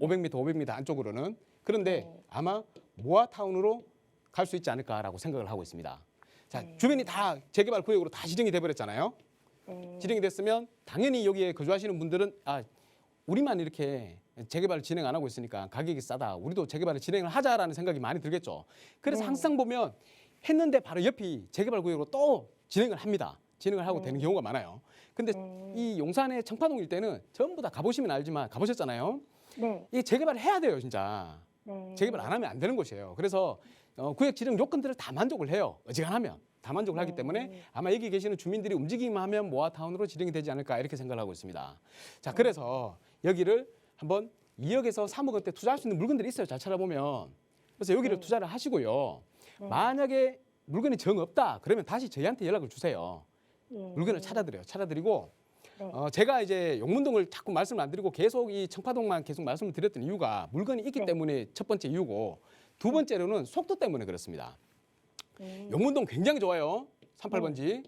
500m, 500m 안쪽으로는. 그런데 네. 아마 모아타운으로 갈 수 있지 않을까라고 생각을 하고 있습니다. 자, 네. 주변이 다 재개발 구역으로 다 지정이 돼버렸잖아요. 네. 지정이 됐으면 당연히 여기에 거주하시는 분들은 우리만 이렇게 재개발을 진행 안 하고 있으니까 가격이 싸다. 우리도 재개발을 진행을 하자라는 생각이 많이 들겠죠. 그래서 네. 항상 보면 했는데 바로 옆이 재개발 구역으로 또 진행을 합니다. 진행을 하고 네. 되는 경우가 많아요. 근데 네. 이 용산의 청파동 일대는 전부 다 가보시면 알지만 가보셨잖아요. 네. 이게 재개발을 해야 돼요, 진짜. 네. 재개발 안 하면 안 되는 곳이에요. 그래서 구역 지정 요건들을 다 만족을 해요. 어지간하면 다 만족을 하기 네. 때문에 아마 여기 계시는 주민들이 움직이기만 하면 모아타운으로 지정이 되지 않을까 이렇게 생각을 하고 있습니다. 자, 그래서 여기를 한번 2억에서 3억 원대 투자할 수 있는 물건들이 있어요. 잘 찾아보면. 그래서 여기를 네. 투자를 하시고요. 네. 만약에 물건이 정 없다 그러면 다시 저희한테 연락을 주세요. 예. 물건을 찾아드리고 네. 제가 이제 용문동을 자꾸 말씀을 안 드리고 계속 이 청파동만 계속 말씀을 드렸던 이유가 물건이 있기 네. 때문에 첫 번째 이유고 두 번째로는 속도 때문에 그렇습니다. 네. 용문동 굉장히 좋아요. 38번지.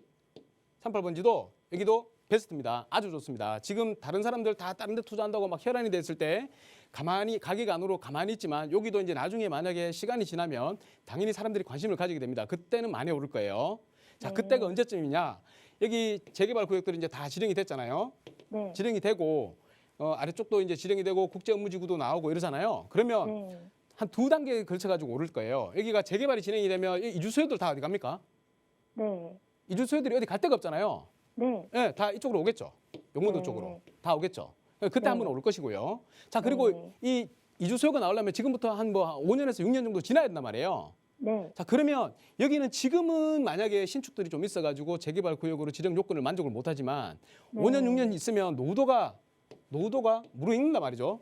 38번지도 여기도 베스트입니다. 아주 좋습니다. 지금 다른 사람들 다 다른 데 투자한다고 막 혈안이 됐을 때 가만히 가격 안으로 가만히 있지만 여기도 이제 나중에 만약에 시간이 지나면 당연히 사람들이 관심을 가지게 됩니다. 그때는 많이 오를 거예요. 자, 네. 그때가 언제쯤이냐? 여기 재개발 구역들이 이제 다 지정이 됐잖아요. 네. 지정이 되고 아래쪽도 이제 지정이 되고 국제업무지구도 나오고 이러잖아요. 그러면 네. 한 두 단계에 걸쳐 가지고 오를 거예요. 여기가 재개발이 진행이 되면 이 이주소유들 다 어디 갑니까? 네. 이주소유들이 어디 갈 데가 없잖아요. 네. 네, 다 이쪽으로 오겠죠. 용문동 네. 쪽으로 다 오겠죠. 그때 네. 한번 올 것이고요. 자, 그리고 네. 이 이주소유가 나오려면 지금부터 한 뭐 5년에서 6년 정도 지나야 된단 말이에요. 네. 자, 그러면 여기는 지금은 만약에 신축들이 좀 있어가지고 재개발 구역으로 지정 요건을 만족을 못하지만 네. 5년, 6년 있으면 노후도가 무르익는단 말이죠.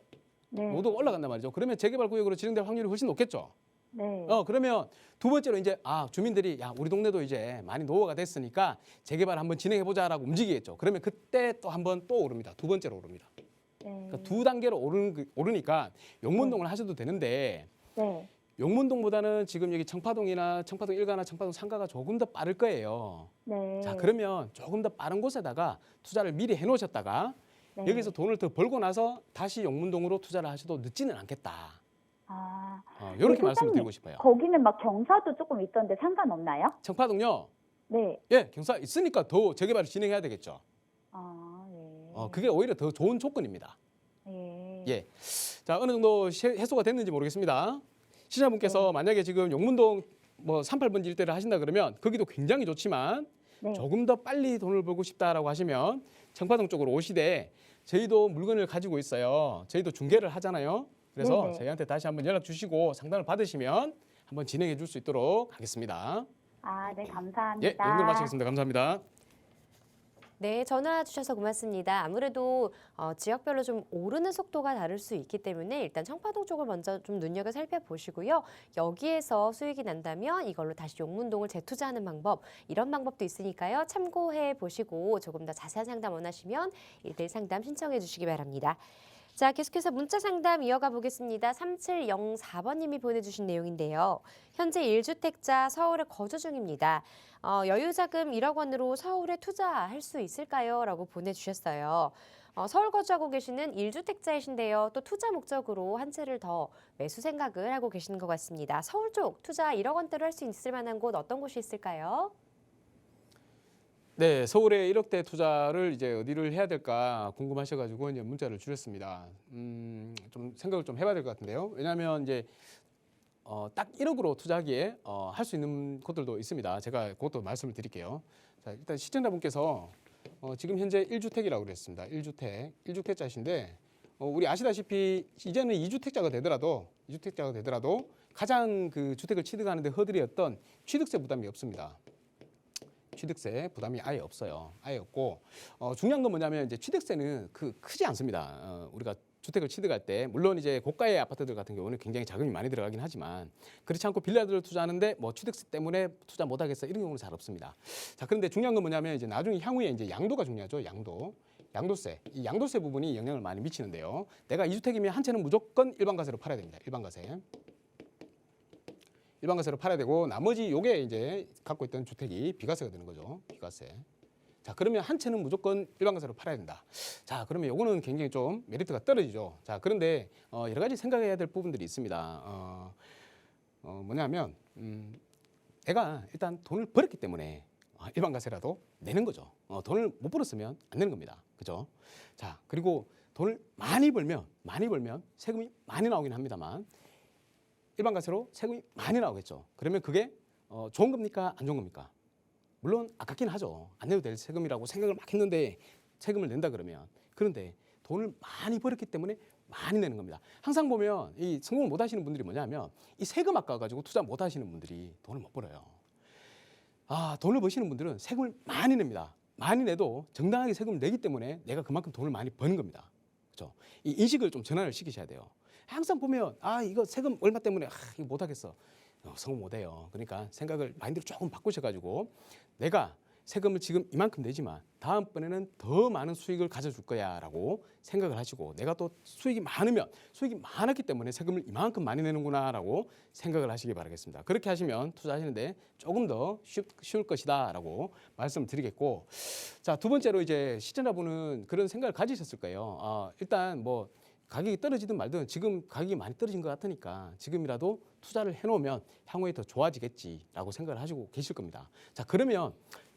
네. 노후도가 올라간단 말이죠. 그러면 재개발 구역으로 지정될 확률이 훨씬 높겠죠. 네. 그러면 두 번째로 이제 주민들이 우리 동네도 이제 많이 노후가 됐으니까 재개발 한번 진행해 보자라고 움직이겠죠. 그러면 그때 또 한번 또 오릅니다. 두 번째로 오릅니다. 네. 그러니까 두 단계로 오르니까 용문동을 하셔도 되는데 네. 용문동보다는 지금 여기 청파동이나 청파동 1가나 청파동 3가가 조금 더 빠를 거예요. 네. 자, 그러면 조금 더 빠른 곳에다가 투자를 미리 해 놓으셨다가 네. 여기서 돈을 더 벌고 나서 다시 용문동으로 투자를 하셔도 늦지는 않겠다. 아, 이렇게 네, 말씀을 소장님. 드리고 싶어요. 거기는 막 경사도 조금 있던데 상관없나요? 청파동요. 네. 예, 경사 있으니까 더 재개발을 진행해야 되겠죠. 아, 네. 그게 오히려 더 좋은 조건입니다. 예. 예. 자, 어느 정도 해소가 됐는지 모르겠습니다. 시청자분께서 만약에 지금 용문동 뭐 38번지 일대를 하신다 그러면 거기도 굉장히 좋지만 네. 조금 더 빨리 돈을 벌고 싶다라고 하시면 청파동 쪽으로 오시되 저희도 물건을 가지고 있어요. 저희도 중개를 하잖아요. 그래서 네네. 저희한테 다시 한번 연락 주시고 상담을 받으시면 한번 진행해 줄 수 있도록 하겠습니다. 아, 네, 예, 감사합니다. 이 정도 마치겠습니다. 감사합니다. 네, 전화 주셔서 고맙습니다. 아무래도 지역별로 좀 오르는 속도가 다를 수 있기 때문에 일단 청파동 쪽을 먼저 좀 눈여겨 살펴보시고요. 여기에서 수익이 난다면 이걸로 다시 용문동을 재투자하는 방법, 이런 방법도 있으니까요. 참고해 보시고 조금 더 자세한 상담 원하시면 1대1 상담 신청해 주시기 바랍니다. 자, 계속해서 문자 상담 이어가 보겠습니다. 3704번님이 보내주신 내용인데요. 현재 1주택자 서울에 거주 중입니다. 여유자금 1억 원으로 서울에 투자할 수 있을까요? 라고 보내주셨어요. 서울 거주하고 계시는 1주택자이신데요. 또 투자 목적으로 한 채를 더 매수 생각을 하고 계시는 것 같습니다. 서울 쪽 투자 1억 원대로 할 수 있을 만한 곳 어떤 곳이 있을까요? 네, 서울에 1억대 투자를 이제 어디를 해야 될까 궁금하셔가지고 이제 문자를 주셨습니다. 좀 생각을 좀 해봐야 될 것 같은데요. 왜냐하면 이제 딱 1억으로 투자하기에 할 수 있는 곳들도 있습니다. 제가 그것도 말씀을 드릴게요. 자, 일단 시청자분께서 지금 현재 1주택이라고 그랬습니다. 1주택자이신데 우리 아시다시피 이제는 2주택자가 되더라도 가장 그 주택을 취득하는 데 허들이었던 취득세 부담이 없습니다. 취득세 부담이 아예 없어요. 아예 없고 중요한 건 뭐냐면 이제 취득세는 크지 않습니다. 우리가 주택을 취득할 때 물론 이제 고가의 아파트들 같은 경우는 굉장히 자금이 많이 들어가긴 하지만 그렇지 않고 빌라들을 투자하는데 뭐 취득세 때문에 투자 못 하겠어 이런 경우는 잘 없습니다. 자, 그런데 중요한 건 뭐냐면 이제 나중에 향후에 이제 양도가 중요하죠. 양도세. 이 양도세 부분이 영향을 많이 미치는데요. 내가 2주택이면 한 채는 무조건 일반 과세로 팔아야 됩니다. 일반 과세. 일반가세로 팔아야 되고 나머지 요게 이제 갖고 있던 주택이 비과세가 되는 거죠. 비과세. 자, 그러면 한 채는 무조건 일반가세로 팔아야 된다. 자, 그러면 요거는 굉장히 좀 메리트가 떨어지죠. 자, 그런데 여러 가지 생각해야 될 부분들이 있습니다. 뭐냐면 내가 일단 돈을 벌었기 때문에 일반가세라도 내는 거죠. 돈을 못 벌었으면 안 내는 겁니다. 그죠? 자, 그리고 돈을 많이 벌면 세금이 많이 나오긴 합니다만 일반가세로 세금이 많이 나오겠죠. 그러면 그게 좋은 겁니까? 안 좋은 겁니까? 물론 아깝긴 하죠. 안 내도 될 세금이라고 생각을 막 했는데 세금을 낸다 그러면. 그런데 돈을 많이 벌었기 때문에 많이 내는 겁니다. 항상 보면 이 성공을 못 하시는 분들이 뭐냐면 이 세금 아까워가지고 투자 못 하시는 분들이 돈을 못 벌어요. 돈을 버시는 분들은 세금을 많이 냅니다. 많이 내도 정당하게 세금을 내기 때문에 내가 그만큼 돈을 많이 버는 겁니다. 그렇죠? 이 인식을 좀 전환을 시키셔야 돼요. 항상 보면 이거 세금 얼마 때문에 이거 못 하겠어. 성공 못 해요. 그러니까 생각을 마인드를 조금 바꾸셔가지고 내가 세금을 지금 이만큼 내지만 다음번에는 더 많은 수익을 가져줄 거야라고 생각을 하시고 내가 또 수익이 많았기 때문에 세금을 이만큼 많이 내는구나라고 생각을 하시기 바라겠습니다. 그렇게 하시면 투자하시는데 조금 더 쉬울 것이다라고 말씀을 드리겠고, 자, 두 번째로 이제 시청자분은 그런 생각을 가지셨을 거예요. 일단 뭐 가격이 떨어지든 말든 지금 가격이 많이 떨어진 것 같으니까 지금이라도 투자를 해놓으면 향후에 더 좋아지겠지라고 생각을 하시고 계실 겁니다. 자, 그러면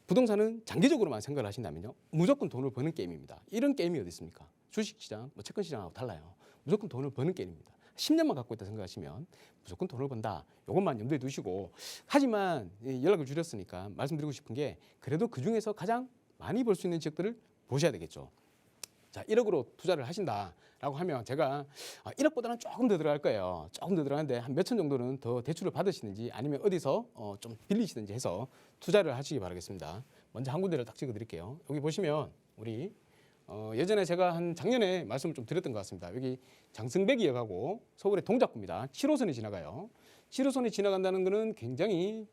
부동산은 장기적으로만 생각을 하신다면요, 무조건 돈을 버는 게임입니다. 이런 게임이 어디 있습니까? 주식시장, 채권시장하고 달라요. 무조건 돈을 버는 게임입니다. 10년만 갖고 있다 생각하시면 무조건 돈을 번다. 이것만 염두에 두시고, 하지만 연락을 주셨으니까 말씀드리고 싶은 게 그래도 그중에서 가장 많이 벌 수 있는 지역들을 보셔야 되겠죠. 자, 1억으로 투자를 하신다라고 하면 제가 1억보다는 조금 더 들어갈 거예요. 조금 더 들어가는데 한 몇천 정도는 더 대출을 받으시든지 아니면 어디서 좀 빌리시든지 해서 투자를 하시기 바라겠습니다. 먼저 한 군데를 딱 찍어 드릴게요. 여기 보시면 우리 예전에 제가 한 작년에 말씀을 좀 드렸던 것 같습니다. 여기 장승백이역하고 서울의 동작구입니다. 7호선이 지나가요. 7호선이 지나간다는 것은 굉장히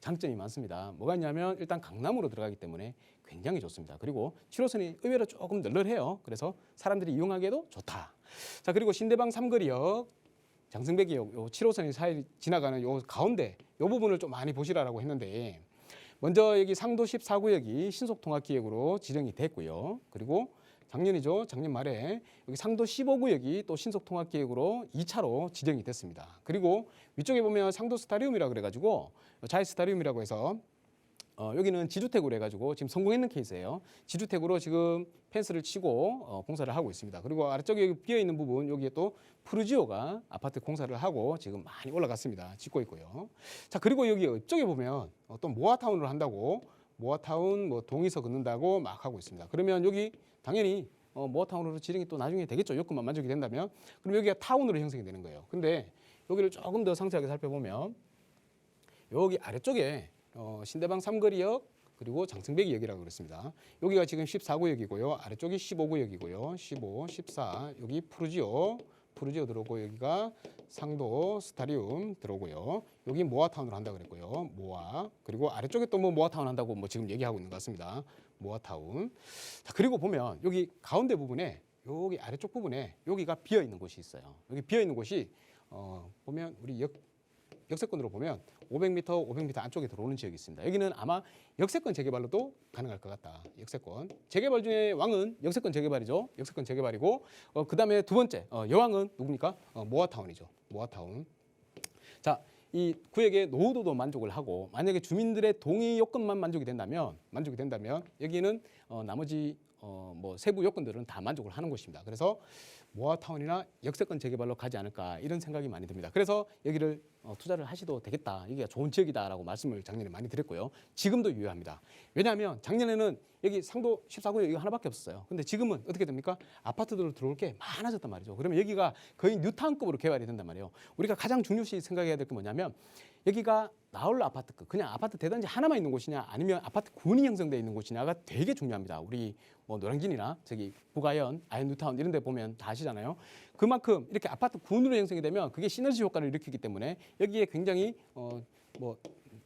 장점이 많습니다. 뭐가 있냐면 일단 강남으로 들어가기 때문에 굉장히 좋습니다. 그리고 7호선이 의외로 조금 널널해요. 그래서 사람들이 이용하기에도 좋다. 자, 그리고 신대방 삼거리역, 장승백이역, 요 7호선이 사이 지나가는 요 가운데 요 부분을 좀 많이 보시라고 했는데, 먼저 여기 상도 14구역이 신속통합기획으로 지정이 됐고요. 그리고 작년이죠. 작년 말에 여기 상도 15구역이 또 신속통합기획으로 2차로 지정이 됐습니다. 그리고 위쪽에 보면 상도 스타리움이라 그래가지고 자이 스타리움이라고 해서 여기는 지주택으로 해가지고 지금 성공했는 케이스예요. 지주택으로 지금 펜스를 치고 공사를 하고 있습니다. 그리고 아래쪽에 여기 비어있는 부분 여기에 또 푸르지오가 아파트 공사를 하고 지금 많이 올라갔습니다. 짓고 있고요. 자, 그리고 여기 이쪽에 보면 또 모아타운을 한다고, 모아타운 뭐 동의서 긋는다고 막 하고 있습니다. 그러면 여기 당연히 모아타운으로 지정이 또 나중에 되겠죠. 요건만 만족이 된다면. 그럼 여기가 타운으로 형성이 되는 거예요. 근데 여기를 조금 더 상세하게 살펴보면 여기 아래쪽에 신대방 삼거리역 그리고 장승백이역이라고 그랬습니다. 여기가 지금 14구역이고요. 아래쪽이 15구역이고요. 15, 14 여기 푸르지오 들어오고, 여기가 상도 스타리움 들어오고요. 여기 모아타운으로 한다고 그랬고요. 모아, 그리고 아래쪽에 또 뭐 모아타운 한다고 뭐 지금 얘기하고 있는 것 같습니다. 모아타운. 자, 그리고 보면 여기 가운데 부분에 여기 아래쪽 부분에 여기가 비어 있는 곳이 있어요. 여기 비어 있는 곳이 보면 우리 역세권으로 보면 500m 안쪽에 들어오는 지역이 있습니다. 여기는 아마 역세권 재개발로도 가능할 것 같다. 역세권 재개발 중에 왕은 역세권 재개발이죠. 역세권 재개발이고 그다음에 두 번째 여왕은 누굽니까? 모아타운이죠. 모아타운. 자, 이 구역의 노후도도 만족을 하고 만약에 주민들의 동의 요건만 만족이 된다면 여기는 나머지 뭐 세부 요건들은 다 만족을 하는 곳입니다. 그래서 모아타운이나 역세권 재개발로 가지 않을까 이런 생각이 많이 듭니다. 그래서 여기를 투자를 하셔도 되겠다. 여기가 좋은 지역이다라고 말씀을 작년에 많이 드렸고요. 지금도 유효합니다. 왜냐하면 작년에는 여기 상도 14구역 이거 하나밖에 없었어요. 근데 지금은 어떻게 됩니까? 아파트들 들어올 게 많아졌단 말이죠. 그러면 여기가 거의 뉴타운급으로 개발이 된단 말이에요. 우리가 가장 중요시 생각해야 될 게 뭐냐면 여기가 나홀로 아파트급, 그냥 아파트 대단지 하나만 있는 곳이냐 아니면 아파트 군이 형성되어 있는 곳이냐가 되게 중요합니다. 우리 뭐 노량진이나 저기 부가현, 아현 뉴타운 이런 데 보면 다 아시잖아요. 그만큼 이렇게 아파트 군으로 형성이 되면 그게 시너지 효과를 일으키기 때문에 여기에 굉장히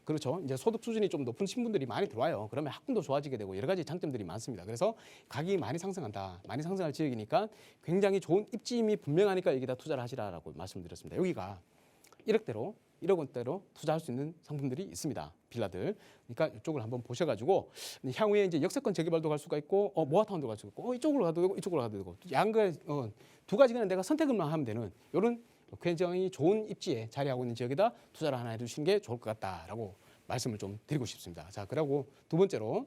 그렇죠. 이제 소득 수준이 좀 높은 신분들이 많이 들어와요. 그러면 학군도 좋아지게 되고 여러 가지 장점들이 많습니다. 그래서 가격이 많이 상승한다. 많이 상승할 지역이니까 굉장히 좋은 입지임이 분명하니까 여기다 투자를 하시라라고 말씀드렸습니다. 여기가 1억대로 1억 원대로 투자할 수 있는 상품들이 있습니다. 빌라들. 그러니까 이쪽을 한번 보셔가지고 향후에 이제 역세권 재개발도 갈 수가 있고 모아타운도 갈 수가 있고 이쪽으로 가도 되고 이쪽으로 가도 되고 양가 두 가지 그냥 내가 선택을만 하면 되는 이런 굉장히 좋은 입지에 자리하고 있는 지역에다 투자를 하나 해주시는 게 좋을 것 같다라고 말씀을 좀 드리고 싶습니다. 자, 그리고 두 번째로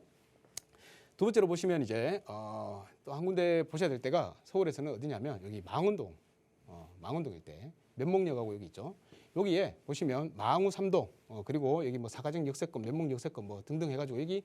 보시면 이제 또 한 군데 보셔야 될 때가 서울에서는 어디냐면 여기 망원동 일대 면목역하고 여기 있죠. 여기에 보시면 망우 3동 그리고 여기 뭐 사가정 역세권, 면목 역세권 뭐 등등 해가지고 여기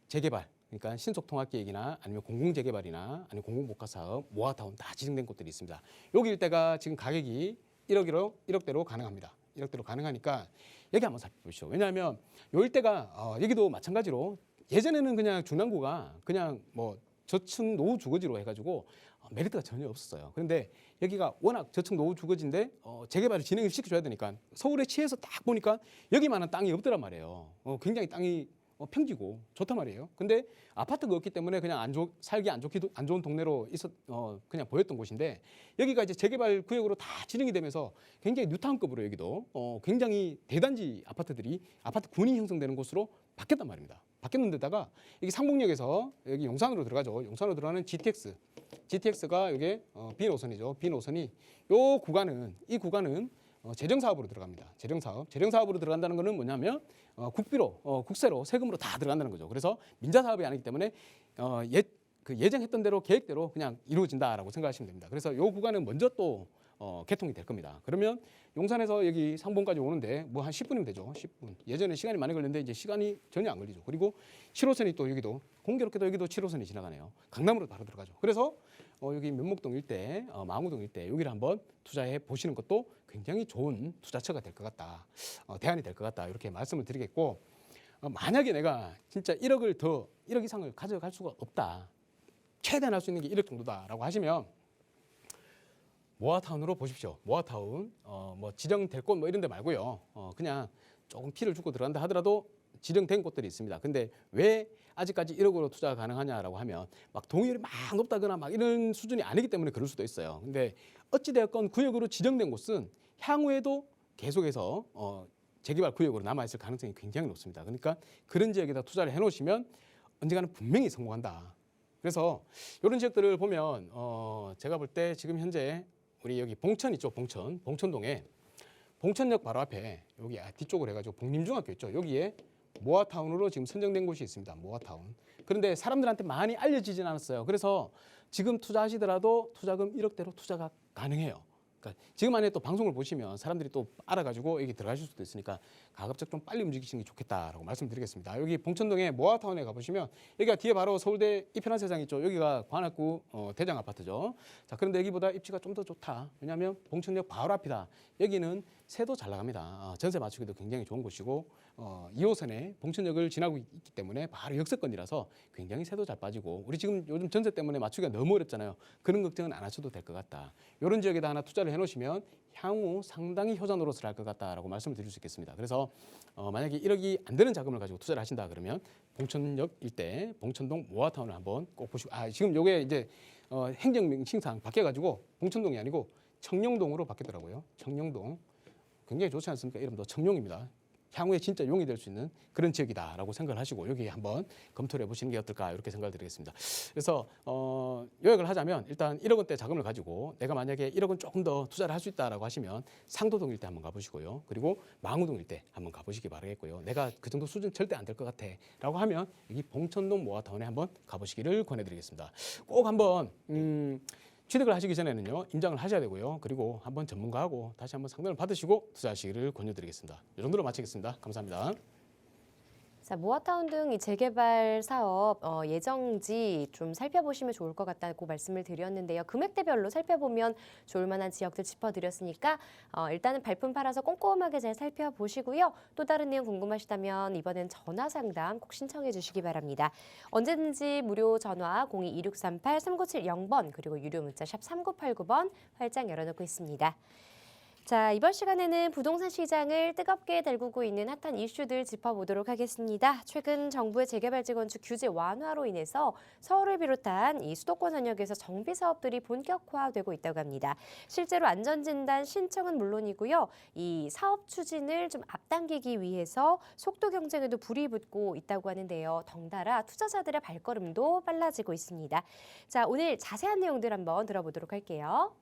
재개발 그러니까 신속통합계획이나 아니면 공공재개발이나 아니면 공공복합사업, 모아타운 다 지정된 곳들이 있습니다. 여기 일대가 지금 가격이 1억대로 가능합니다. 1억대로 가능하니까 여기 한번 살펴보시죠. 왜냐하면 요 일대가 여기도 마찬가지로 예전에는 그냥 중랑구가 그냥 뭐 저층 노후 주거지로 해가지고 메리트가 전혀 없었어요. 그런데 여기가 워낙 저층 노후 주거지인데 재개발을 진행을 시켜줘야 되니까 서울에 치해서 딱 보니까 여기만한 땅이 없더란 말이에요. 굉장히 땅이 평지고 좋단 말이에요. 근데 아파트가 없기 때문에 그냥 살기 안 좋은 동네로 그냥 보였던 곳인데 여기가 이제 재개발 구역으로 다 진행이 되면서 굉장히 뉴타운급으로 여기도 굉장히 대단지 아파트 군이 형성되는 곳으로 바뀌었단 말입니다. 바뀌었는데다가 여기 상봉역에서 여기 용산으로 들어가죠. 용산으로 들어가는 GTX가 이게 B 노선이죠. B 노선이 이 구간은 재정 사업으로 들어갑니다. 재정 사업으로 들어간다는 것은 뭐냐면 국세로 세금으로 다 들어간다는 거죠. 그래서 민자 사업이 아니기 때문에 예정했던 대로 계획대로 그냥 이루어진다라고 생각하시면 됩니다. 그래서 이 구간은 먼저 또 개통이 될 겁니다. 그러면 용산에서 여기 상봉까지 오는데 뭐 한 10분이면 되죠. 10분. 예전에 시간이 많이 걸렸는데 이제 시간이 전혀 안 걸리죠. 그리고 7호선이 또 여기도 공교롭게도 여기도 7호선이 지나가네요. 강남으로 바로 들어가죠. 그래서 여기 면목동 일대, 망우동 일대 여기를 한번 투자해 보시는 것도 굉장히 좋은 투자처가 될 것 같다. 대안이 될 것 같다. 이렇게 말씀을 드리겠고 만약에 내가 진짜 1억 이상을 가져갈 수가 없다. 최대한 할 수 있는 게 1억 정도다라고 하시면 모아타운으로 보십시오. 모아타운 뭐 지정될 곳 뭐 이런 데 말고요. 그냥 조금 피를 주고 들어간다 하더라도 지정된 곳들이 있습니다. 근데 왜 아직까지 1억으로 투자가 가능하냐라고 하면 막 동의율이 막 높다거나 막 이런 수준이 아니기 때문에 그럴 수도 있어요. 근데 어찌되었건 구역으로 지정된 곳은 향후에도 계속해서 재개발 구역으로 남아있을 가능성이 굉장히 높습니다. 그러니까 그런 지역에다 투자를 해놓으시면 언젠가는 분명히 성공한다. 그래서 이런 지역들을 보면 제가 볼 때 지금 현재 우리 여기 봉천 있죠. 봉천동에 봉천역 바로 앞에 여기 뒤쪽으로 해가지고 복림중학교 있죠. 여기에 모아타운으로 지금 선정된 곳이 있습니다. 모아타운. 그런데 사람들한테 많이 알려지진 않았어요. 그래서 지금 투자하시더라도 투자금 1억대로 투자가 가능해요. 그러니까 지금 안에 또 방송을 보시면 사람들이 또 알아가지고 여기 들어가실 수도 있으니까 가급적 좀 빨리 움직이시는 게 좋겠다라고 말씀드리겠습니다. 여기 봉천동의 모아타운에 가보시면 여기가 뒤에 바로 서울대 이편한 세상 있죠. 여기가 관악구 대장 아파트죠. 자, 그런데 여기보다 입지가 좀 더 좋다. 왜냐하면 봉천역 바로 앞이다. 여기는 새도 잘 나갑니다. 전세 맞추기도 굉장히 좋은 곳이고 2호선에 봉천역을 지나고 있기 때문에 바로 역세권이라서 굉장히 새도 잘 빠지고 우리 지금 요즘 전세 때문에 맞추기가 너무 어렵잖아요. 그런 걱정은 안 하셔도 될 것 같다. 이런 지역에다 하나 투자를 해놓으시면 향후 상당히 효자 노릇을 할 것 같다라고 말씀을 드릴 수 있겠습니다. 그래서 만약에 1억이 안 되는 자금을 가지고 투자를 하신다 그러면 봉천역 일대 봉천동 모아타운을 한번 꼭 보시고 지금 요게 이제 행정명칭상 바뀌어가지고 봉천동이 아니고 청룡동으로 바뀌더라고요. 청룡동 굉장히 좋지 않습니까? 이름도 청룡입니다. 향후에 진짜 용이 될 수 있는 그런 지역이다라고 생각을 하시고 여기 한번 검토를 해보시는 게 어떨까 이렇게 생각을 드리겠습니다. 그래서 요약을 하자면 일단 1억 원대 자금을 가지고 내가 만약에 1억 원 조금 더 투자를 할 수 있다라고 하시면 상도동 일대 한번 가보시고요. 그리고 망우동 일대 한번 가보시기 바라겠고요. 내가 그 정도 수준 절대 안 될 것 같아라고 하면 여기 봉천동 모아타운에 한번 가보시기를 권해드리겠습니다. 꼭 한번 취득을 하시기 전에는요 임장을 하셔야 되고요. 그리고 한번 전문가하고 다시 한번 상담을 받으시고 투자하시기를 권유드리겠습니다. 이 정도로 마치겠습니다. 감사합니다. 자, 모아타운 등 이 재개발 사업 예정지 좀 살펴보시면 좋을 것 같다고 말씀을 드렸는데요. 금액대별로 살펴보면 좋을 만한 지역들 짚어드렸으니까 일단은 발품 팔아서 꼼꼼하게 잘 살펴보시고요. 또 다른 내용 궁금하시다면 이번엔 전화 상담 꼭 신청해 주시기 바랍니다. 언제든지 무료 전화 02-2638-3970번 그리고 유료 문자 샵 3989번 활짝 열어놓고 있습니다. 자, 이번 시간에는 부동산 시장을 뜨겁게 달구고 있는 핫한 이슈들 짚어보도록 하겠습니다. 최근 정부의 재개발 재건축 규제 완화로 인해서 서울을 비롯한 이 수도권 전역에서 정비 사업들이 본격화되고 있다고 합니다. 실제로 안전진단 신청은 물론이고요. 이 사업 추진을 좀 앞당기기 위해서 속도 경쟁에도 불이 붙고 있다고 하는데요. 덩달아 투자자들의 발걸음도 빨라지고 있습니다. 자, 오늘 자세한 내용들 한번 들어보도록 할게요.